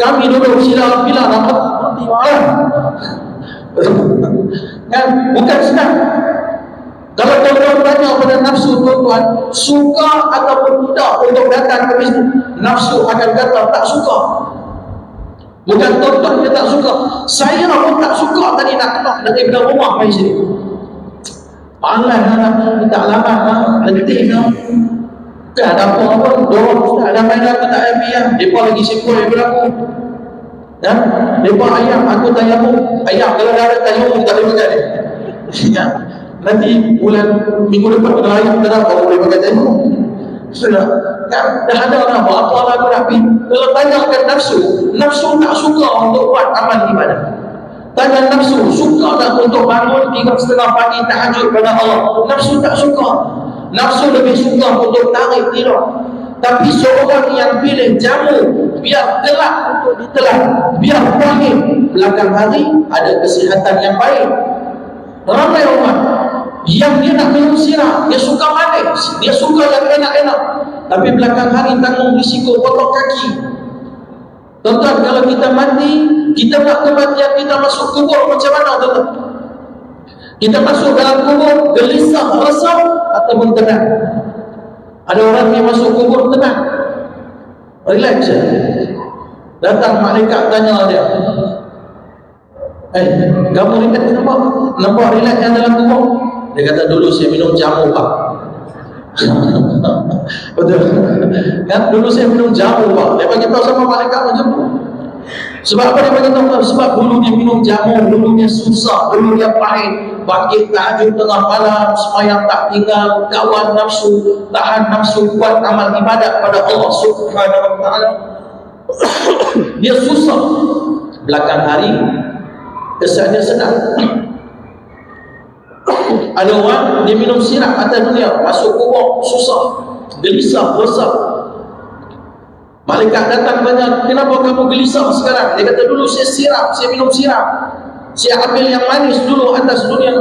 Kami duduk sila bila nak berhenti malam. Kan? Bukan senang. Kalau tuan-tuan tanya pada nafsu tuan-tuan, suka ataupun tidak untuk datang ke masjid, nafsu akan kata tak suka. Bukan tuan-tuan dia tak suka. Saya pun tak suka tadi nak keluar daripada rumah mai sini. Malas nak minta alamat, letih dah. Tak ada apa-apa, dorong ustaz dah main aku tak happy lah. Mereka lagi sibuk daripada aku. Ya? Mereka ayam, aku tayamum. Ayam kalau dah ada tayamum tak boleh makan dia. Ya? Nanti bulan minggu depan kalau ayam tak dapat boleh makan tayamum. Sudah, kan? Dah ada lah apa lah aku nak pergi. Kalau tanyakan nafsu, nafsu tak suka untuk buat amal ibadah. Tanya nafsu, suka tak untuk bangun 3:30 pagi tahajud pada Allah? Nafsu tak suka. Nafsu lebih suka untuk tarik tidur. Tapi seorang yang pilih jamu biar gelap untuk ditelan, biar pahit belakang hari ada kesihatan yang baik. Ramai orang yang dia nak minum sirap, dia suka manis, dia suka yang enak-enak, tapi belakang hari tanggung risiko potong kaki. Tuan-tuan, kalau kita mati, kita nak kematian kita masuk kubur macam mana tuan-tuan? Kita masuk dalam kubur gelisah, resah ataupun tenang? Ada orang yang masuk kubur tenang, relax je. Datang malaikat tanya dia, kamu relax kenapa? Nampak relax yang dalam kubur? Dia kata, dulu saya minum jamu pak. Betul kan? Dulu saya minum jamu pak. Dia bagi tahu sama malaikat macam tu. Sebab apa dia bagi tahu? Sebab dulu dia minum jamu, dulu dia susah, dulu dia pahit. Bangkit tahajud tengah malam, semayang tak tinggal, kawan nafsu, tahan nafsu, buat amal ibadat pada Allah Subhanahu wa ta'ala. Dia susah. Belakang hari kesannya senang. Ada orang dia minum sirap atas dunia, masuk kubur susah, gelisah, resah. Malaikat datang tanya, kenapa kamu gelisah sekarang? Dia kata, dulu saya sirap, saya minum sirap, saya ambil yang manis dulu atas dunia.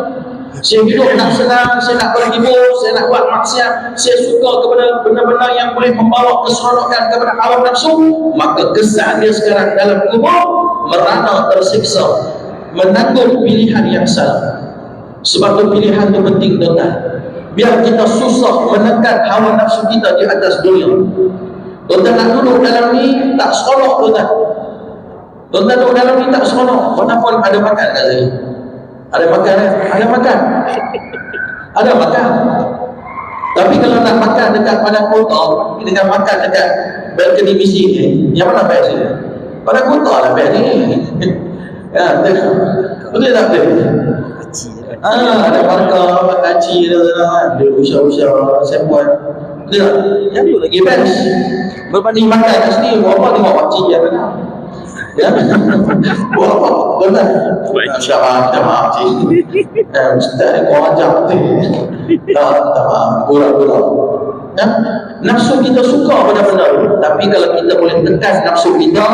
Saya hidup nak senang, saya nak berhibur, saya nak buat maksiat, saya suka kepada benda-benda yang boleh membawa keseronokan kepada hawa nafsu. Maka kesan dia sekarang dalam kubur merana, tersiksa, menanggung pilihan yang salah. Sebab tu pilihan tu penting tuan-tuan. Biar kita susah menekan hawa nafsu kita di atas dunia. Tuan-tuan nak duduk dalam ni tak seronok tuan-tuan. Tuan-tuan duduk dalam ni tak seronok. Walaupun ada makan kat sini. Ada makan kan? Ada makan. Ada makan. Tapi kalau nak makan dekat pada kota, dengan makan dekat balcony masjid ni, yang mana baik sini? Pada kota lah baik ni. Ya, betul tak betul? Ada markah, pakcik ada usah-usah saya buat. Betul tak? Yang tu lagi best. Berbanding makan kat sini, buat apa tengok pakcik yang mana? Ya? Buat apa? Betul? Minta maaf cik. Ustaz ni kau ajar betul. Minta maaf, kurang-kurang. Ya? Nafsu kita suka benda-benda tu. Tapi kalau kita boleh tekan nafsu kita,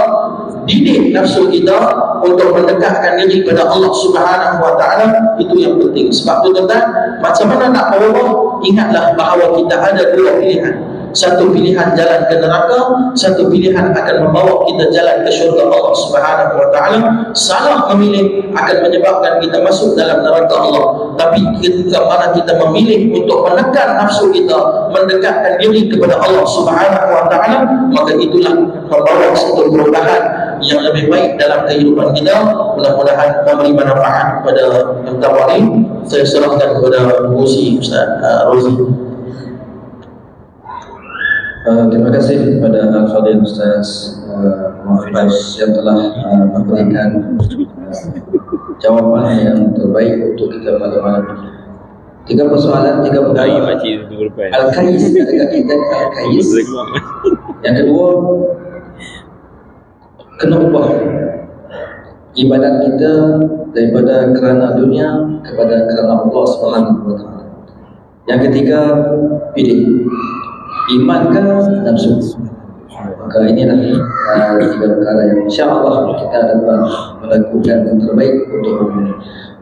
didik nafsu kita untuk mendekatkan diri kepada Allah Subhanahu wa ta'ala, itu yang penting. Sebab tu tuan-tuan, macam mana nak berubah? Ingatlah bahawa kita ada dua pilihan. Satu pilihan jalan ke neraka, satu pilihan akan membawa kita jalan ke syurga Allah Subhanahu wa ta'ala. Salah memilih akan menyebabkan kita masuk dalam neraka Allah. Tapi ketika mana kita memilih untuk menekan nafsu kita, mendekatkan diri kepada Allah Subhanahu wa ta'ala, maka itulah membawa satu perubahan yang lebih baik dalam kehidupan kita. Mudah-mudahan memberi manfaat pada yang pertama ini. Saya serahkan kepada Musi Ustaz Rozi. Terima kasih kepada Al-Fadhil Ustaz Muhammad yang telah memberikan jawapan yang terbaik untuk kita pada malam ini. 3 persoalan, 3 perkara. Al-Kais, adakah kita Al-Kais? Yang kedua, kena ubah ibadat kita daripada kerana dunia kepada kerana Allah SWT. Yang ketiga, pilih iman ke nafsu. Maka inilah tiga perkara yang insya-Allah kita dapat melakukan yang terbaik untuk hari ini.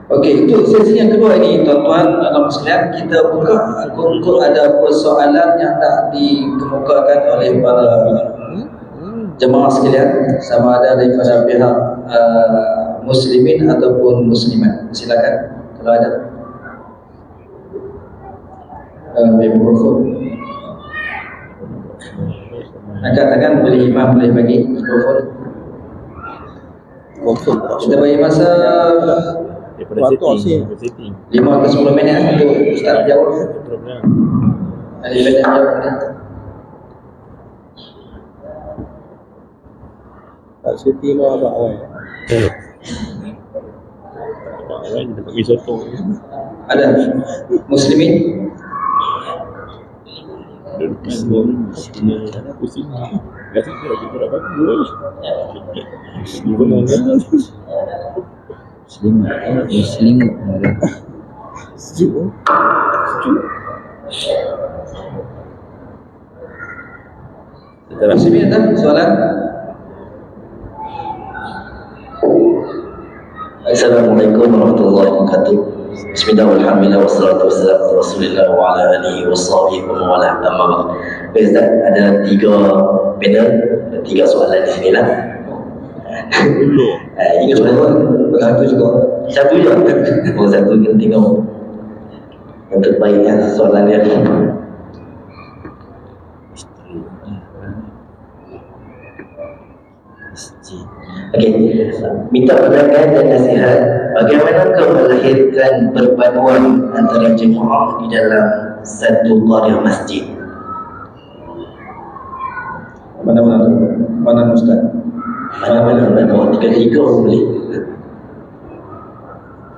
Okey, untuk sesi yang kedua ini tuan-tuan dan sekalian, kita buka untuk ada persoalan yang nak dikemukakan oleh para jemaah sekalian, sama ada daripada pihak muslimin ataupun muslimat. Silakan kalau ada. Mikrofon. Angkat tangan, boleh imam boleh bagi mikrofon. Kita bagi masa 5 ke 10 minit untuk Ustaz jawab. Ada yang jawab ni. Tak seti mau abang awal. Abang awal dia dapat risotto. Ada muslimin? Pusing. Kata kita dah bagus. Guna kan? Muslim Sejuk. Muslimin ada soalan? Assalamualaikum warahmatullahi wabarakatuh. Bismillah walhamdulillah wassalatu wassalamu ala rasulillah wa ala alihi wa sahbihi wa mawala amma ba'd. Ustaz, ada 3 panel, 3 soalan di sini lah. Ini soalan satu juga. Satu je. Oh, satu kita tengok yang terbaiknya soalan dia. Okey, minta pandangan dan nasihat bagaimanakah melahirkan perpaduan antara jemaah di dalam satu qaryah masjid. Mana Ustaz? Mana bawa 3 boleh.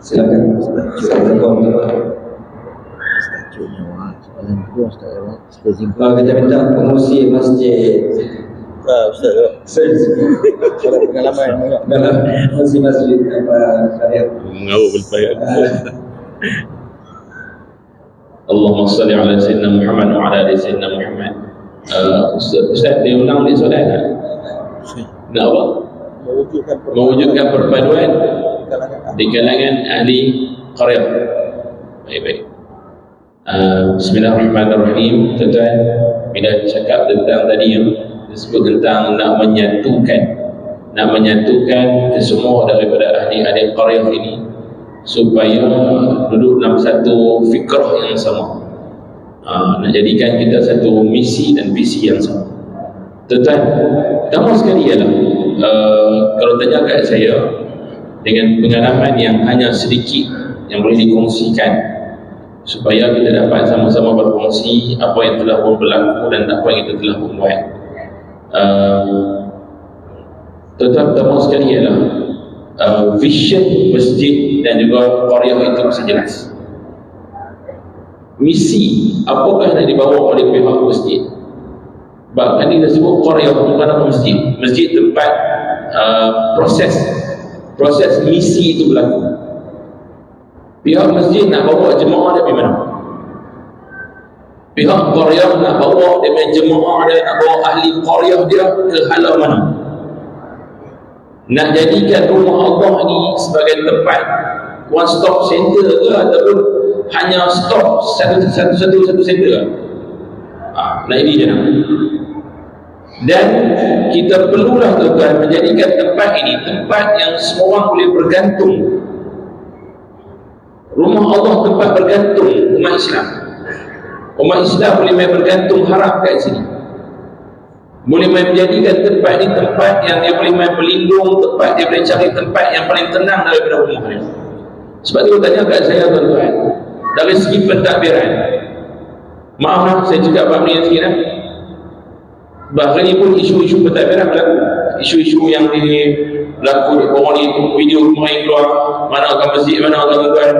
Silakan. Silakan. Soalan kedua Ustaz awak seperti Kita minta pengurusi masjid. Ustaz. Soalan pengalaman juga. Dalam masjid syariat. Mengawak berpayah. Allahumma salli ala sayyidina Muhammad wa ala ali sayyidina Muhammad. Ustaz dia ulang dia soalan tak? Nak apa? Mewujudkan perpaduan di kalangan ahli qaryah. Baik-baik. Bismillahirrahmanirrahim. Tuan-tuan, bila cakap tentang tadi yang disebut tentang nak menyatukan kesemua daripada ahli-ahli qaryah ini supaya duduk dalam satu fikrah yang sama, nak jadikan kita satu misi dan visi yang sama. Tuan-tuan, pertama sekali ialah kalau tanya kat saya dengan pengalaman yang hanya sedikit yang boleh dikongsikan supaya kita dapat sama-sama berkongsi apa yang telah pun berlaku dan apa yang kita telah pun buat. Tuan-tuan, pertama sekali ialah vision masjid dan juga qaryah itu mesti jelas. Misi apakah yang dibawa oleh pihak masjid. Bahkan kita sebut qaryah bukan apa masjid. Masjid tempat proses misi itu berlaku. Pihak masjid nak bawa jemaah dari mana? Pihak qaryah nak bawa dengan jemaah dia, nak bawa ahli qaryah dia ke halau mana? Nak jadikan rumah Allah ni sebagai tempat one stop center ke ataupun hanya stop satu center? Nah ini je nak. Dan kita perlulah tuan-tuan menjadikan tempat ini tempat yang semua orang boleh bergantung. Rumah Allah tempat bergantung umat Islam. Umat Islam boleh main bergantung harap kat sini. Boleh main menjadikan tempat ini tempat yang dia boleh main berlindung, tempat dia boleh cari tempat yang paling tenang daripada rumah dia. Sebab itu tanya kat saya tuan-tuan, dari segi pentadbiran, maaf lah saya cakap bab ni sikit lah. Bahkan ni pun isu-isu pentadbiran berlaku. Isu-isu yang berlaku orang ni video kemarin keluar, mana akan masjid, mana akan tuan,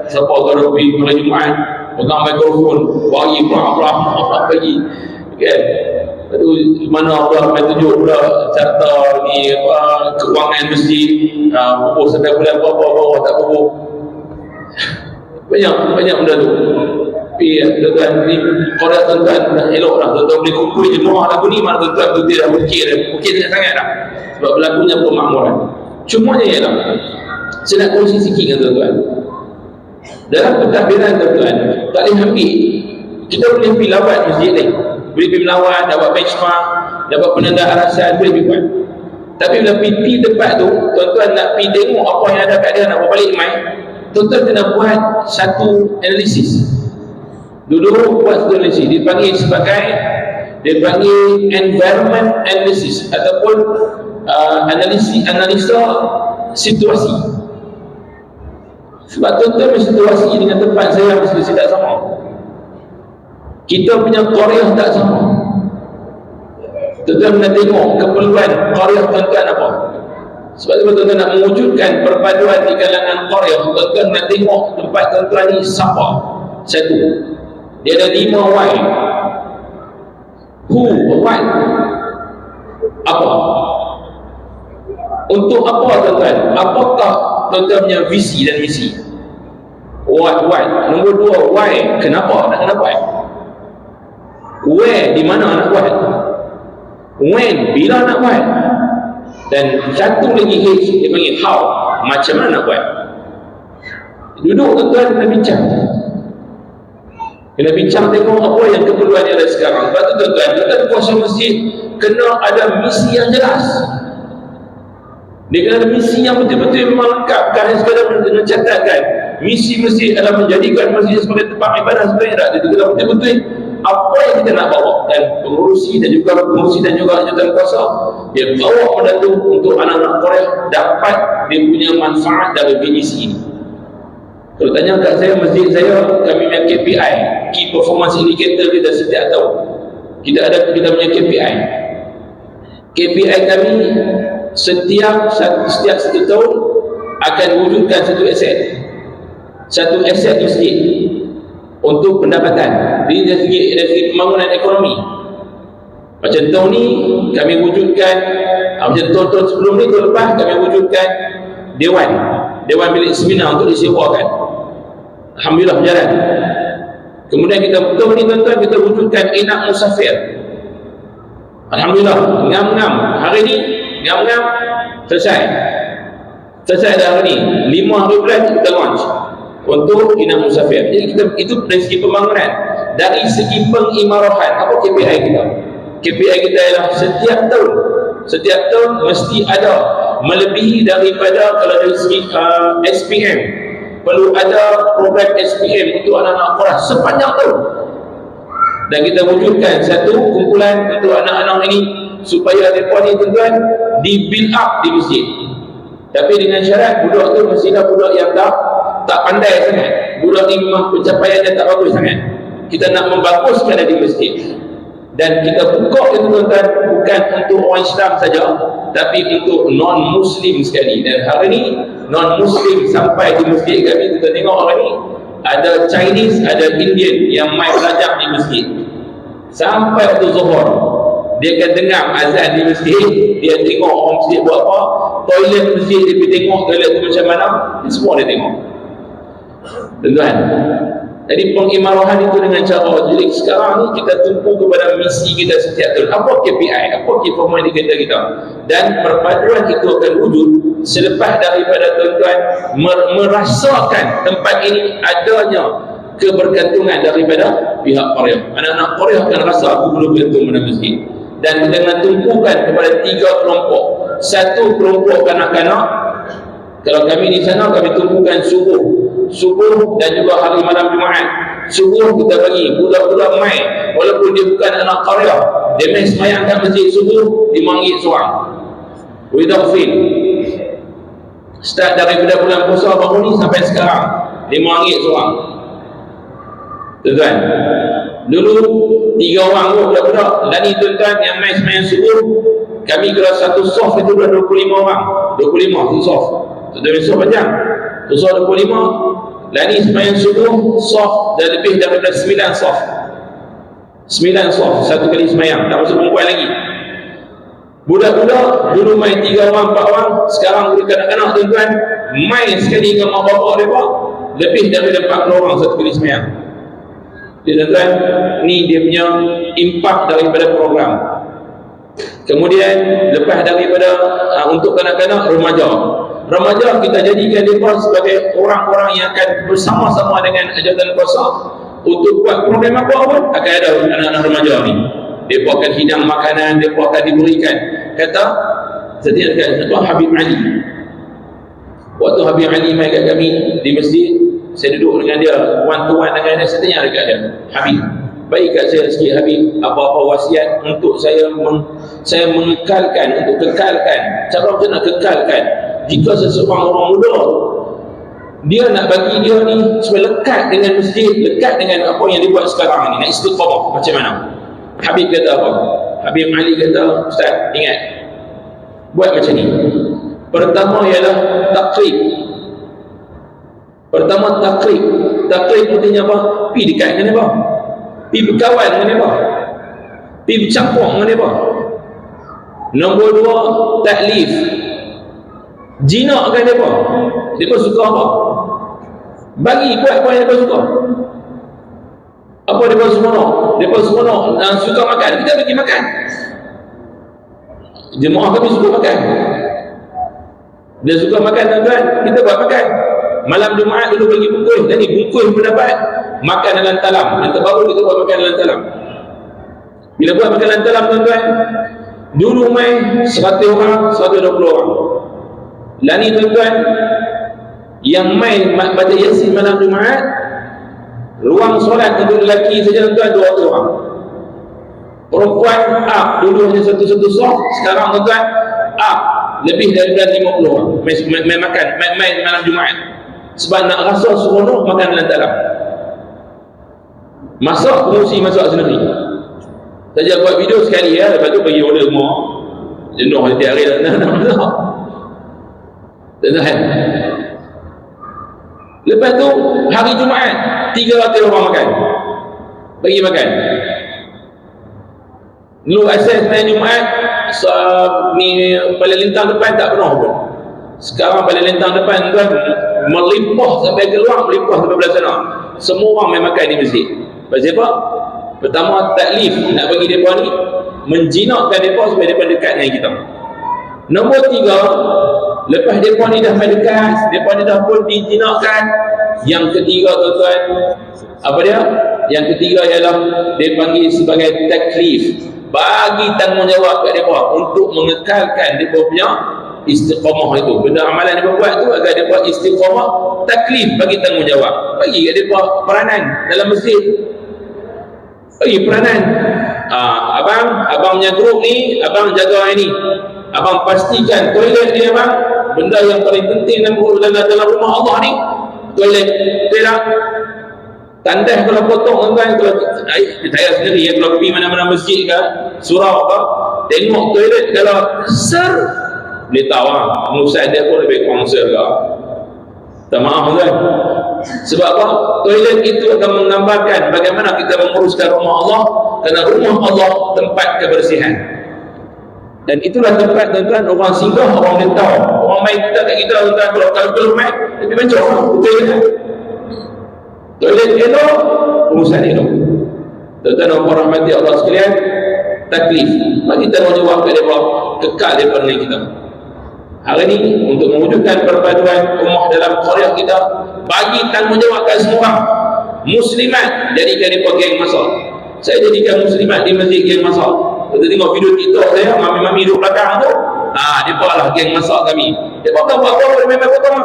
siapa akan pergi pada Jumaat, pegang mikrofon, bagi berapa bagi kan. Lepas tu mana Allah main tunjuk pula carta ni keuangan masjid, pupuk sampai bulan apa tak pupuk. Banyak benda tu. Tapi tuan-tuan ni Korea tuan-tuan dah elok dah, tuan-tuan boleh kumpul je Muar lagu ni mana tuan-tuan putih dah bukit sangat dah sebab berlakunya pemakmuran. Cumanya ialah saya nak kongsi sikit dengan tuan-tuan. Dalam pentadbiran tuan-tuan tak boleh ambil, kita boleh pergi lawat masjid lain, boleh pergi melawat, dapat benchmark, dapat penanda arasan, boleh pergi buat. Tapi bila pergi tempat tu, tuan-tuan nak pergi tengok apa yang ada kat dia, nak balik mai, tuan-tuan kena buat satu analisis. Duduk buat satu analisis, dipanggil environment analysis ataupun analisa situasi. Sebab tuan-tuan situasi dengan tempat saya mesti tak sama. Kita punya Korea tak sama. Tuan-tuan nak tengok keperluan Korea tuan-tuan apa. Sebab tu tuan-tuan nak mewujudkan perpaduan di kalangan Korea, tuan-tuan nak tengok tempat tuan-tuan ni siapa. Satu, dia ada 5 why. Who, what, apa. Untuk apa tuan-tuan? Apakah tuan-tuan punya visi dan misi? What? Nombor 2, why? Kenapa nak kena buat? Where? Di mana nak buat? When? Bila nak buat? Dan satu lagi H, dia panggil how. Macam mana nak buat? Duduk tuan-tuan kena bincang. Kena bincang tengok apa yang keperluan dia ada sekarang. Sebab tu tuan-tuan, kita kuasa masjid kena ada misi yang jelas. Dia kena ada misi yang betul-betul memang lengkap. Bukan sekadar mencatatkan misi masjid adalah menjadikan masjid sebagai tempat ibadah sebenarnya tak. Dia kena betul-betul apa yang kita nak bawa, dan pengurusi dan juga jawatan kuasa dia bawa benda tu untuk anak-anak Korea dapat dia punya manfaat dari misi ini. Kalau tanya kat saya, masjid saya, kami punya KPI, Key Performance Indicator kita setiap tahun kita punya KPI. KPI kami setiap 1 tahun akan wujudkan satu aset masjid untuk pendapatan dari segi pembangunan ekonomi. Macam tahun ni kami wujudkan, macam tahun-tahun sebelum ni, tahun lepas kami wujudkan Dewan Bilik Seminar untuk disewakan. Alhamdulillah berjalan. Kemudian kita tahun ni tuan-tuan kita wujudkan Enak Musafir. Alhamdulillah, ngam-ngam hari ni, ngam-ngam selesai dah hari ni. 5 hari bulan kita launch untuk Enak Musafir. Jadi kita, itu dari segi pembangunan. Dari segi pengimarahan, apa KPI kita? KPI kita ialah setiap tahun mesti ada melebihi daripada, kalau dari segi SPM, perlu ada program SPM untuk anak-anak Korea sepanjang tahun. Dan kita wujudkan satu kumpulan untuk anak-anak ini supaya mereka ni tuan-tuan di build up di masjid. Tapi dengan syarat budak tu mestilah budak yang tak pandai sangat. Budak ni memang pencapaiannya tak bagus sangat. Kita nak membaguskan di masjid. Dan kita buka itu tuan-tuan bukan untuk orang Islam saja, tapi untuk non-Muslim sekali. Dan hari ni non-Muslim sampai di masjid kami, kita tengok hari ni ada Chinese, ada Indian yang mai belajar di masjid. Sampai waktu Zuhur dia akan dengar azan di masjid, dia tengok orang masjid buat apa, toilet masjid dia pergi tengok toilet tu macam mana, semua dia tengok. Tuan-tuan, jadi pengimarahan itu dengan cara, jadi sekarang ni kita tumpu kepada misi kita setiap tahun. Apa KPI, apa key performance indicator kita, dan perpaduan itu akan wujud selepas daripada tuan-tuan merasakan tempat ini adanya kebergantungan daripada pihak Korea. Anak-anak Korea akan rasa aku perlu bergantung pada masjid. Dan kita nak tumpukan kepada 3 kelompok. Satu kelompok kanak-kanak. Kalau kami di sana, kami tumpukan subuh dan juga hari malam Jumaat. Subuh kita bagi budak-budak mai, walaupun dia bukan anak Korea, dia main semayang kat masjid subuh RM5 seorang without fee. Start daripada bulan puasa baru ni sampai sekarang RM5 seorang. Tuan-tuan, dulu 3 orang tu budak-budak. Lani tuan-tuan yang main semayang subuh, kami kalau satu soft itu dah 25 orang. 25 tu soft. Tuan-tuan soft panjang. Tu soft 25. Lani semayang subuh soft dah lebih daripada 9 soft. 9 soft satu kali semayang, tak masuk perempuan lagi. Budak-budak dulu main 3 orang, 4 orang, sekarang boleh kanak-kanak tuan-tuan main sekali dengan mak bapak mereka lebih daripada 40 orang satu kali semayang. tuan-tuan, ni dia punya impak daripada program. Kemudian lepas daripada untuk kanak-kanak, remaja kita jadikan mereka sebagai orang-orang yang akan bersama-sama dengan ajudan kuasa untuk buat program apa pun. Akan ada anak-anak remaja ni, mereka akan hidang makanan, mereka akan diberikan. Kata setiap Habib Ali, waktu Habib Ali mai kat kami di masjid, saya duduk dengan dia, one-to-one dengan dia, saya tanya dekat dia, Habib, baik kat saya sikit Habib, apa-apa wasiat untuk saya mengekalkan, untuk kekalkan, cara macam nak kekalkan jika seseorang orang muda dia nak bagi dia ni supaya lekat dengan masjid, lekat dengan apa yang dibuat sekarang ni, nak istiqamah macam mana? Habib kata apa? Habib Ali kata, Ustaz, ingat, buat macam ni. Pertama ialah takrib. Takrib artinya apa? Pergi dekat dengan apa? Pergi berkawan dengan apa? Pergi bercampur dengan apa? Nombor 2, taklif. Jinakkan apa? Mereka suka apa? Bagi buat apa yang mereka suka. Apa mereka seronok? Mereka seronok suka makan, kita bagi makan. Jemaah kami suka makan. Dia suka makan, tuan-tuan, kita buat makan. Malam Jumaat dulu bagi bungkus, jadi bungkus pun dapat makan dalam talam. Yang terbaru kita buat makan dalam talam. Bila buat makan dalam talam, tuan-tuan, dulu main 100 orang, 120 orang. Lah ni, tuan-tuan, yang main baca Yasin malam Jumaat, ruang solat untuk lelaki saja, tuan-tuan, 200 orang. Perempuan dulu hanya satu-satu soh, sekarang, tuan-tuan, lebih daripada 50 orang main makan, main malam Jumaat. Sebab nak rasa seronok makan dalam talam. Masak, pengusi masak sendiri. Saja buat video sekali ya, lepas tu pergi order rumah. Jenuh setiap hari nak masak. Tuan-tuan, lepas tu hari Jumaat 300 orang makan, bagi makan. Dulu asas main Jumaat ni pada lintang depan tak pernah pun. Sekarang pada lintang depan, tuan, melimpah sampai keluar, melimpah sampai belah sana. Semua orang main makan di masjid. Pasal apa? Pertama, taklif, nak bagi mereka ni, menjinakkan mereka supaya mereka dekat dengan kita. Nombor 3, lepas mereka ni dah main dekat, mereka ni dah pun dijinakkan. Yang ketiga, tuan-tuan, apa dia? Yang ketiga ialah dia panggil sebagai taklif. Bagi tanggungjawab kat mereka untuk mengekalkan mereka punya istiqamah itu. Benda amalan mereka buat tu agar mereka istiqamah. Taklif, bagi tanggungjawab, bagi kat mereka peranan dalam masjid, bagi peranan. Abang punya grup ni, abang jaga ini, abang pastikan toilet ni, abang, benda yang paling penting dalam rumah Allah ni, toilet. Betul tak? Tandas kalau potong, tuan-tuan, kalau saya sendiri ya, kalau pergi mana-mana masjid ke surau ke, tengok toilet, kalau boleh tahu pengusaha dia pun lebih kurang ke. Tak maaf, tuan. Sebab apa? Toilet itu akan menggambarkan bagaimana kita menguruskan rumah Allah, kerana rumah Allah tempat kebersihan. Dan itulah tempat, tuan-tuan, orang singgah, orang letau, orang main kita kat kita, tuan-tuan. Kalau main lebih macam betul. Toilet elok, urusan elok. Tuan-tuan dan puan rahmati Allah sekalian, taklif, bagi tanggungjawab kat mereka, kekal daripada kita. Hari ini untuk mewujudkan perpaduan ummah dalam qaryah kita, bagi tanggungjawab kat semua orang. Muslimat, jadikan mereka geng masak. Saya jadikan muslimat di masjid geng masak. Kita tengok video TikTok saya, mami-mami duduk belakang tu, mereka lah geng masak kami. Mereka tak buat apa, memang potong.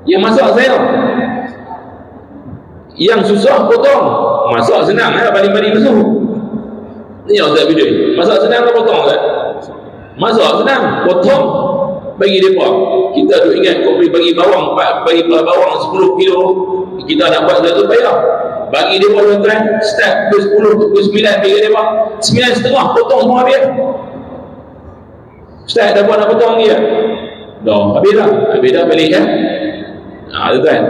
Yang masak saya, yang susah potong. Masak senang, balik-balik masuk. Ni yang saya video. Masak senang ke potong, kan? Masak senang, potong, bagi mereka. Kita tu ingat kau bagi bawang 10 kilo, kita nak buat satu bayar. Bagi dia pun, tuan, start pukul 10, pukul 9, bagi dia 9.30, potong semua habis. Ustaz dah buat nak potong dia. Dah, habis dah balik kan? Tuan,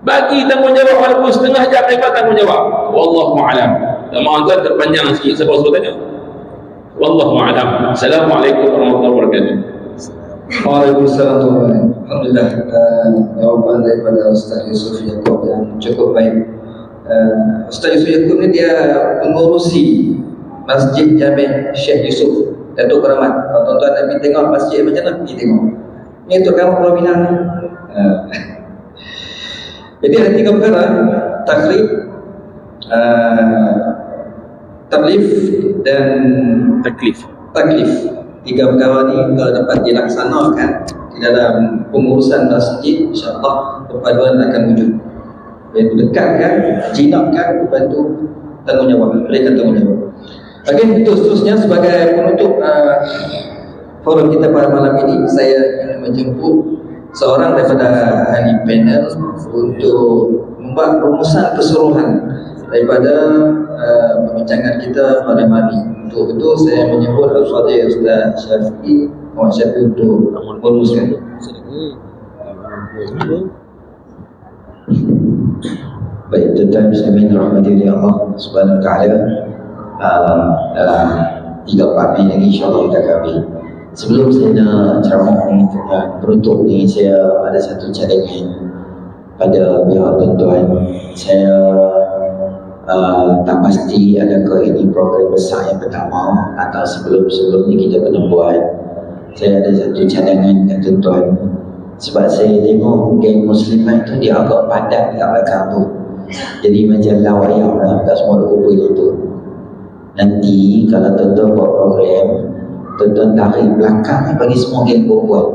bagi tanggungjawab walaupun setengah jam mereka tanggungjawab. Wallahu a'lam. Mohon tuan terpanjang sikit sebab saya tanya. Wallahu a'lam. Assalamualaikum warahmatullahi wabarakatuh. Waalaikumsalam warahmatullahi wabarakatuh. Alhamdulillah, jawapan daripada Ustaz Yusuf Yaakob yang cukup baik. Ustaz Yusuf Yaakob ni dia mengurusi Masjid Jami' Syekh Yusuf Datuk Keramat. Kalau tuan-tuan nak pergi tengok masjid macam mana, pergi tengok. Ini untuk kamu Pulau Pinang. Jadi ada 3 perkara: taklif, taklif dan Taklif. 3 perkara ni kalau dapat dilaksanakan di dalam pengurusan masjid, insya-Allah perpaduan akan wujud. Iaitu dekatkan, jinakkan, bantu tanggungjawab, berikan tanggungjawab. Okey, untuk seterusnya sebagai penutup forum kita pada malam ini, saya ingin menjemput seorang daripada ahli panel untuk membuat rumusan keseluruhan daripada perbincangan kita pada malam ini. Untuk itu saya menyebut Al-Fadhil Ustaz Syafiq Muhammad Syafiq untuk meneruskan. Baik, tuan-tuan muslimin rahmati oleh Allah Subhanahu wa taala. Dalam 3-4 minit lagi insya-Allah kita akan habis. Sebelum saya nak ceramah ni, penutup ni, saya ada satu cadangan pada pihak tuan-tuan. Saya tak pasti adakah ini program besar yang pertama atau sebelum ni kita kena buat. Saya ada satu cadangan kat tuan-tuan. Sebab saya tengok geng muslimat tu dia agak padat kat belakang tu. Jadi macam lawayah lah, tak semua ada kumpul tu. Nanti kalau tuan-tuan buat program, tuan-tuan tarik belakang bagi semua geng perempuan.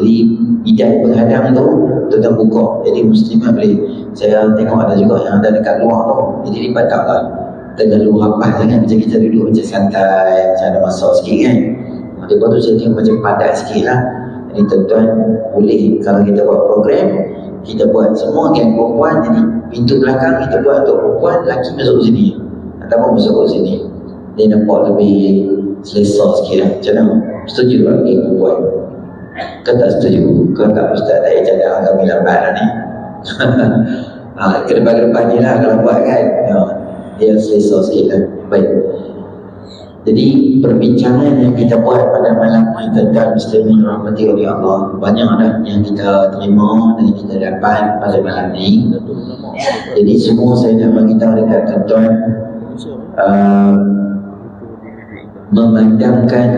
Jadi bidang penghadang tu tuan-tuan buka. Jadi muslimat boleh. Saya tengok ada juga yang ada dekat luar tu. Jadi lipat tak lah, terlalu rapat sangat. Macam kita duduk macam santai, macam ada masa sikit kan. Lepas tu saya tengok macam padat sikit lah. Jadi tuan-tuan boleh, kalau kita buat program, kita buat semua geng perempuan. Jadi pintu belakang kita buat untuk perempuan, lelaki masuk sini ataupun masuk ke sini. Dia nampak lebih selesa sikit lah. Macam mana? Setuju lah geng perempuan? Kau tak setuju? Kau tak Ustaz tak payah cadang kami lambat lah ni. Ke depan-depan je lah kalau buat kan. Dia selesa sikit lah. Baik, jadi perbincangan yang kita buat pada malam ini tentang muslimin rahmati oleh Allah, banyak dah yang kita terima dan kita dapat pada malam ini. Jadi semua saya nak beritahu dekat tuan-tuan, memandangkan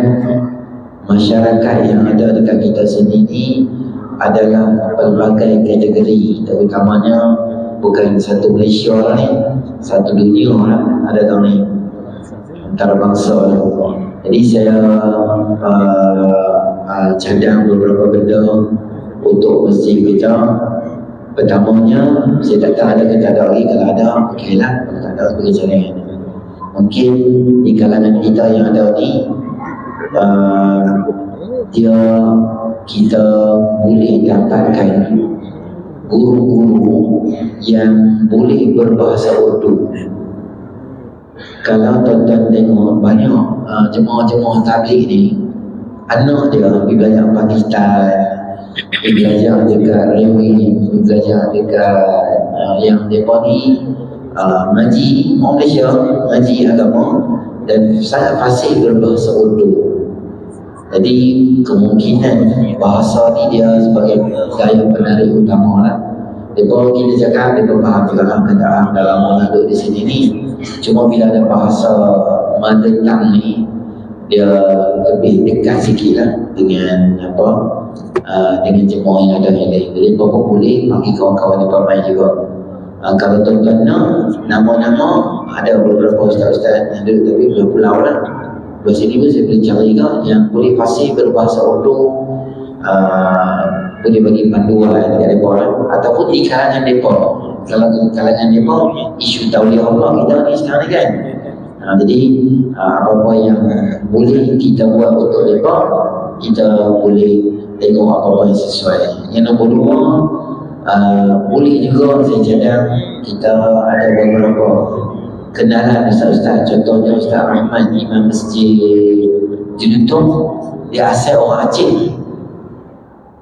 masyarakat yang ada dekat kita sendiri adalah pelbagai kategori, terutamanya bukan satu Malaysia lah ni, satu dunia lah ada tahun ni, antarabangsa lah. Jadi saya cadang beberapa benda untuk masjid kita. Pertamanya, saya tak tahu ada ke tak ada lagi. Kalau ada, okey lah. Kalau tak ada, sebagai cadangan. Mungkin di kalangan kita yang ada ni, kita boleh dapatkan guru-guru yang boleh berbahasa Urdu. Kalau tuan-tuan tengok banyak jemaah-jemaah tabligh ni, anak dia pergi belajar Pakistan, pergi belajar dekat Rewi, pergi belajar dekat yang mereka ni ngaji orang Malaysia, ngaji agama dan sangat fasih berbahasa Urdu. Jadi kemungkinan bahasa ni dia sebagai gaya penarik utama lah. Mereka kita cakap, mereka faham juga lah, mereka dah lama duduk di sini ni. Cuma bila ada bahasa mother tongue ni, dia lebih dekat sikit lah dengan dengan jemaah yang ada yang lain. Jadi mereka boleh panggil kawan-kawan mereka main juga. Kalau tuan-tuan nak nama-nama, ada beberapa ustaz-ustaz yang duduk tapi berpulau lah. Di sini pun saya boleh cari juga yang boleh fasih berbahasa Urdu, boleh bagi panduan dekat mereka lah. Ataupun di kalangan mereka, kalau di kalangan mereka, isu tauliah Allah kita ni sekarang ni kan. Jadi apa-apa yang boleh kita buat untuk mereka, kita boleh tengok apa-apa yang sesuai. Yang nombor 2, boleh juga saya cadang kita ada beberapa kenalan ustaz-ustaz. Contohnya Ustaz Rahman, Imam Masjid Jenutuh, dia asal orang Aceh.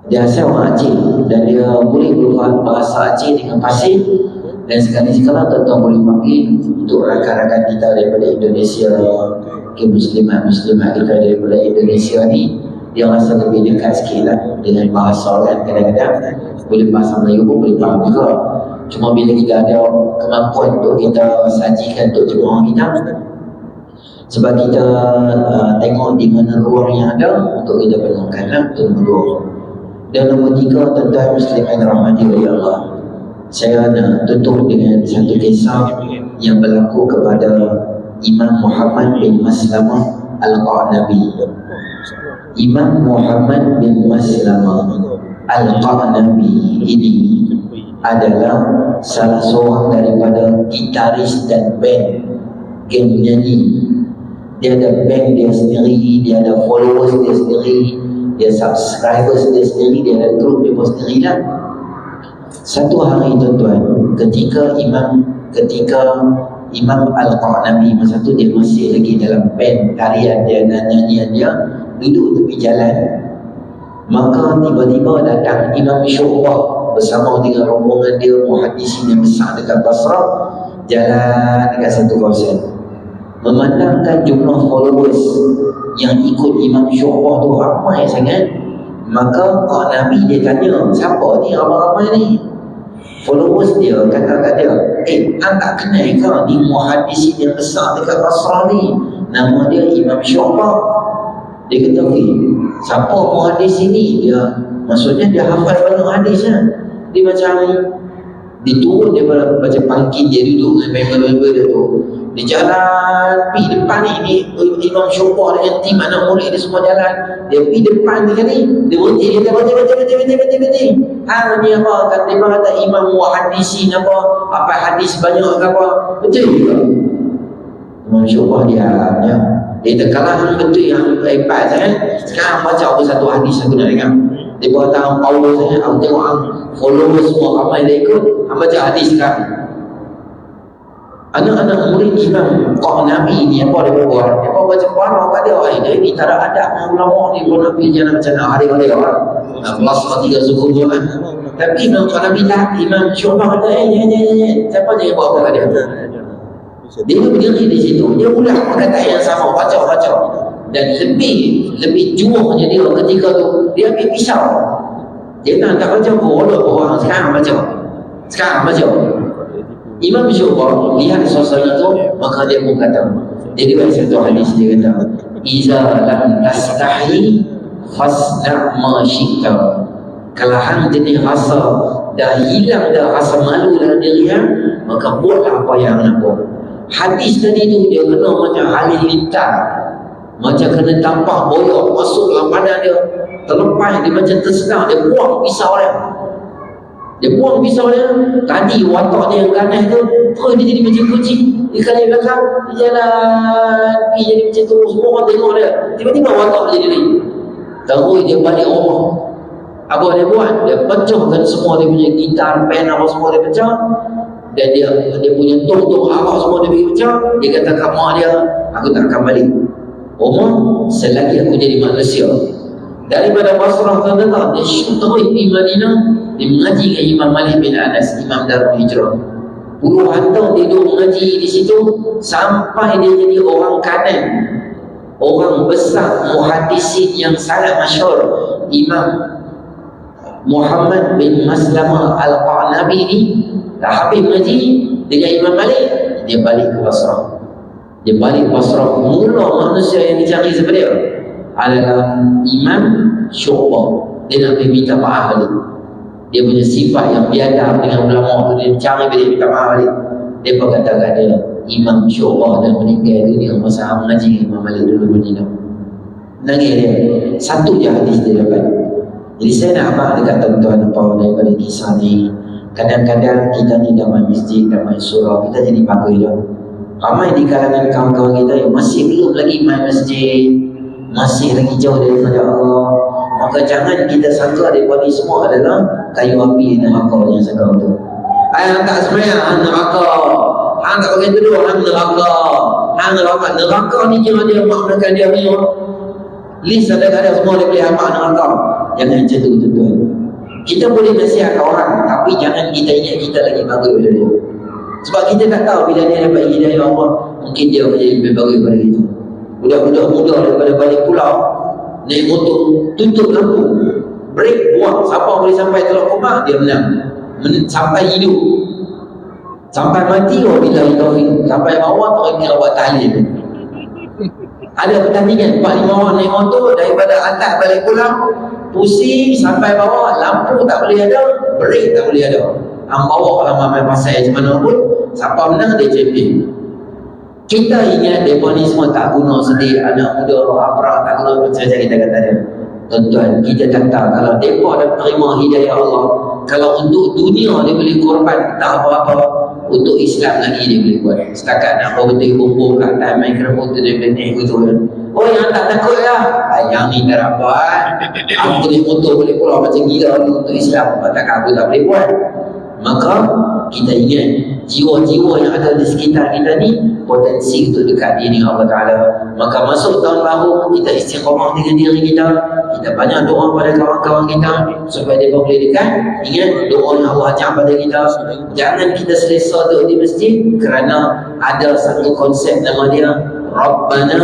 Dia asal orang Aceh dan dia boleh berbahasa Aceh dengan fasih. Dan sekali-sekala tuan-tuan boleh panggil untuk rakan-rakan kita daripada Indonesia, muslimat-muslimat kita daripada Indonesia ni, dia rasa lebih dekat sikit lah dengan bahasa kan. Kadang-kadang boleh bahasa Melayu pun boleh faham juga. Cuma bila kita ada kemampuan untuk kita sajikan untuk jemaah kita, sebab kita tengok di mana ruang yang ada untuk kita penuhkan. Itu nombor 2. Dan nombor 3, tuan-tuan muslimin rahmati oleh Allah, saya nak tutup dengan satu kisah yang berlaku kepada Imam Muhammad bin Maslamah Al-Qa'nabi. Imam Muhammad bin Maslamah Al-Qa'nabi ini adalah salah seorang daripada gitaris dan band geng nyanyi. Dia ada band dia sendiri, dia ada followers dia sendiri, dia subscribers dia sendiri, dia ada group dia sendiri lah. Satu hari tuan-tuan, ketika Imam Al-Qa'nabi masa tu dia masih lagi dalam band tarian dia dan nyanyian dia, duduk tepi jalan, maka tiba-tiba datang Imam Syu'bah bersama dengan rombongan dia, muhaddisin yang besar dekat Basrah, jalan dekat satu kawasan. Memandangkan jumlah followers yang ikut Imam Syu'bah tu ramai sangat, maka Qa'nabi dia tanya, siapa ni ramai-ramai ni? Followers dia kata kat dia, hang tak kenal ke ni muhaddisin yang besar dekat Basrah ni, nama dia Imam Syu'bah. Dia kata, siapa muhaddis ini? Dia maksudnya dia hafal banyak hadis lah. Dia macam diturun daripada baca pangkin, dia duduk dengan member-member dia tu, dia jalan pergi depan ni Imam Syu'bah dengan tim anak murid dia semua jalan, dia pergi depan ni kali, dia berhenti, dia kata berhenti. Ni apa, kata dia kata imam muhaddisin apa hadis banyak ke apa, betul ke? Imam Syu'bah dia terkalah betul yang hebat sangat. Sekarang baca apa satu hadis aku nak dengar. Dia buat tahu power sangat. Aku tengok followers semua ramai dia ikut, baca hadis sekarang. Anak-anak murid Imam Qa'nabi ni apa dia buat? Dia baca parah kat dia. Ini tak ada adab ulama ni, kau nak pergi jalan macam nak hari-hari orang. Kelas 3 suku tu kan. Tapi Imam Qa'nabi tak, Imam Syu'bah kata, siapa je yang buat apa kat dia? Dia berdiri di situ, dia ulang perkataan yang sama, baca. Dan lebih juangnya dia ketika tu, dia ambil pisau. Dia tak baca bodoh orang, sekarang baca. Imam Syu'bah lihat suasana tu, maka dia pun kata, dia buat satu hadis, dia kata, iza lam tastahi fasna' ma syi'ta. Kalau hang jenis rasa dah hilang dah rasa malu dalam diri hang, maka buatlah apa yang nak buat. Hadis tadi tu dia kena macam halilintar, macam kena tampak boyok masuk dalam badan dia, terlepas dia macam tersedar, dia buang pisau dia. Tadi watak dia yang ganas tu, dia jadi macam kucing. Dia kali belakang, dia jalan pergi jadi macam tu, semua orang tengok dia. Tiba-tiba watak dia jadi terus dia balik rumah. Apa dia buat? Dia pecahkan semua dia punya gitar, pen apa semua dia pecah. Dan dia punya tong-tong arak semua dia pergi pecah. Dia kata kat mak dia, aku tak akan balik rumah selagi aku jadi manusia. Daripada Basrah ke Mekah, dia syuk terus pergi Madinah. Dia mengaji dengan Imam Malik bin Anas, Imam Darul Hijrah. Puluhan tahun dia duduk mengaji di situ sampai dia jadi orang kanan, orang besar muhaddisin yang sangat masyhur. Imam Muhammad bin Maslamah Al-Qa'nabi ni dah habis mengaji dengan Imam Malik, dia balik ke Basrah. Mula manusia yang dicari seperti dia adalah Imam Syu'bah. Dia nak pergi minta maaf balik. Dia punya sifat yang biadab dengan ulama tu, dia cari dia minta maaf balik. Dia pun kata kat dia, Imam Syu'bah dah meninggal dunia masa mengaji Imam Malik dulu Madinah. Nangis dia. Satu je hadis dia dapat. Jadi saya nak abang dekat tuan-tuan apa daripada kisah ni. Kadang-kadang kita ni dah main masjid, dah main surau, kita jadi bagus dah. Ramai di kalangan kawan-kawan kita yang masih belum lagi main masjid, masih lagi jauh daripada Allah. Maka jangan kita sangka daripada ni semua adalah kayu api neraka yang sangka tu. Hang tak semayang, hang neraka. Hang tak pakai tudung, hang neraka. Neraka ni jangan dia maknakan dia punya list ada semua dia boleh amak neraka. Jangan macam tu tuan-tuan. Kita boleh nasihat orang, tapi jangan kita ingat kita lagi bagus daripada dia. Sebab kita tak tahu bila dia dapat hidayah Allah, mungkin dia akan jadi lebih bagus daripada kita. Budak-budak muda daripada balik pulau naik motor, tutup lampu, break, buang. Siapa boleh sampai Teluk Kumah, dia menang. Sampai hidup. Sampai mati wabillahi taufik. Sampai bawah tak kira buat tahlil. Ada pertandingan 4-5 orang naik motor daripada atas balik pulang, pusing sampai bawah, lampu tak boleh ada, brake tak boleh ada. Bawa lama main pasal macam mana pun, siapa menang dia champion. Kita ingat mereka ni semua tak guna sedih, anak muda, aparat tak guna macam kita kata dia. Tuan-tuan, kita kata kalau mereka ada terima hidayah Allah, kalau untuk dunia dia boleh korban tak apa-apa, untuk Islam lagi dia boleh buat. Setakat nak berbetul kumpul kat atas mikrofon tu dia benih gitu kan. Oh yang tak takut lah, yang ni tak dapat. Aku boleh motor boleh pulang macam gila ni untuk Islam, takkan aku tak boleh buat. Maka kita ingat jiwa-jiwa yang ada di sekitar kita ni potensi untuk dekat dia dengan Allah Ta'ala. Maka masuk tahun baru kita istiqamah dengan diri kita, kita banyak doa pada kawan-kawan kita supaya dia boleh dekat. Ingat doa yang Allah ajar pada kita, jangan kita selesa duduk di masjid kerana ada satu konsep nama dia Rabbana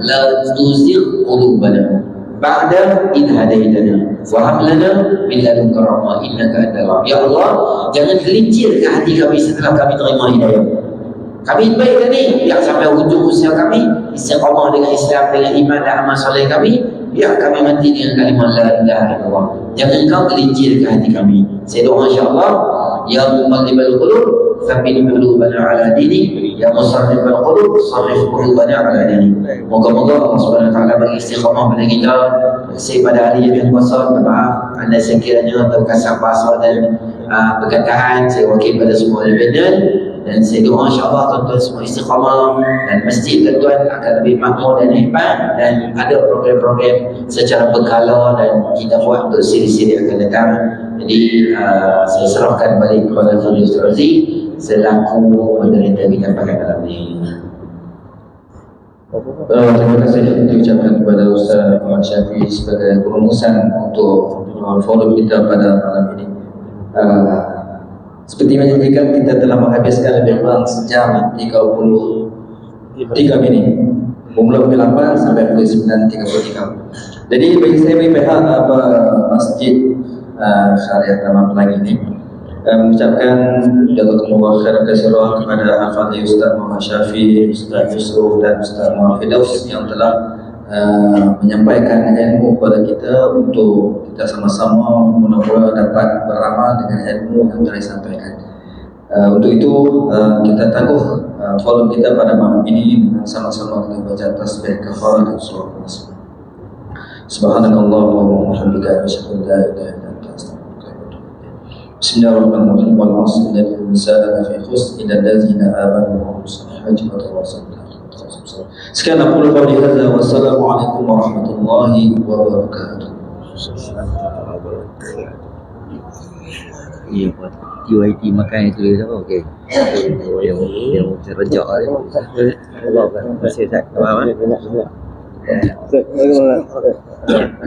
la tuzigh qulubana ba'da idh hadaitana wa hab lana min ladunka rahmah innaka antal wahhab. Ya Allah, jangan gelincir ke hati kami setelah kami terima hidayah. Kami baik ni, biar sampai hujung usia kami istiqamah dengan Islam, dengan iman dan amal soleh kami, biar kami mati dengan kalimah la ilaha illallah. Jangan kau gelincir ke hati kami. Saya doa insya-Allah, ya muqallibal qulub tsabbit qulubana ala dinik, ya musarrifal qulub sarrif qulubana ala dinik. Moga-moga Allah Subhanahu wa taala bagi istiqamah pada kita. Saya pada hari yang puasa, maaf anda sekiranya terkasar bahasa dan perkataan saya wakil pada semua independen. Dan saya doa insyaAllah tuan-tuan semua istiqamah dan masjid tuan-tuan akan lebih makmur dan hebat, dan ada program-program secara berkala dan kita buat untuk siri-siri akan datang. Jadi saya serahkan balik kepada Fadil Ustaz selaku moderator kita pada malam ini. Terima kasih diucapkan kepada Ustaz Muhammad Syafiq sebagai perumusan untuk forum kita pada malam ini. Seperti menjanjikan, kita telah menghabiskan lebih kurang sejam 33 minit, bermula pukul 8 sampai pukul 9.33. Jadi bagi saya, bagi pihak Masjid Syariah Taman Pelangi ini mengucapkan jazakumullah khairan katsiran kepada Al-Fadhil Ustaz Muhammad Syafiq, Ustaz Yusuf dan Ustaz Muhammad Firdaus yang telah menyampaikan ilmu kepada kita untuk kita sama-sama mudah-mudahan dapat beramal dengan ilmu yang telah disampaikan. Untuk itu kita tangguh forum kita pada malam ini dengan sama-sama kita baca tasbih kafarah dan surah Al-Nasr. Subhanakallahumma wa bihamdika asyhadu an la ilaha illa anta astaghfiruka wa atubu ilaik. Bismillahirrahmanirrahim. Wal 'asri innal insana lafi khusr illa allazina amanu wa amilus solihati wa tawasaw bil haqqi wa tawasaw bis sabr. Sekian aku qawli hadza, wassalamualaikum warahmatullahi wabarakatuh. Iya, buat QIT makan itu dia tu okey. Yang terjak dia. Allah kan. Masih tak apa-apa.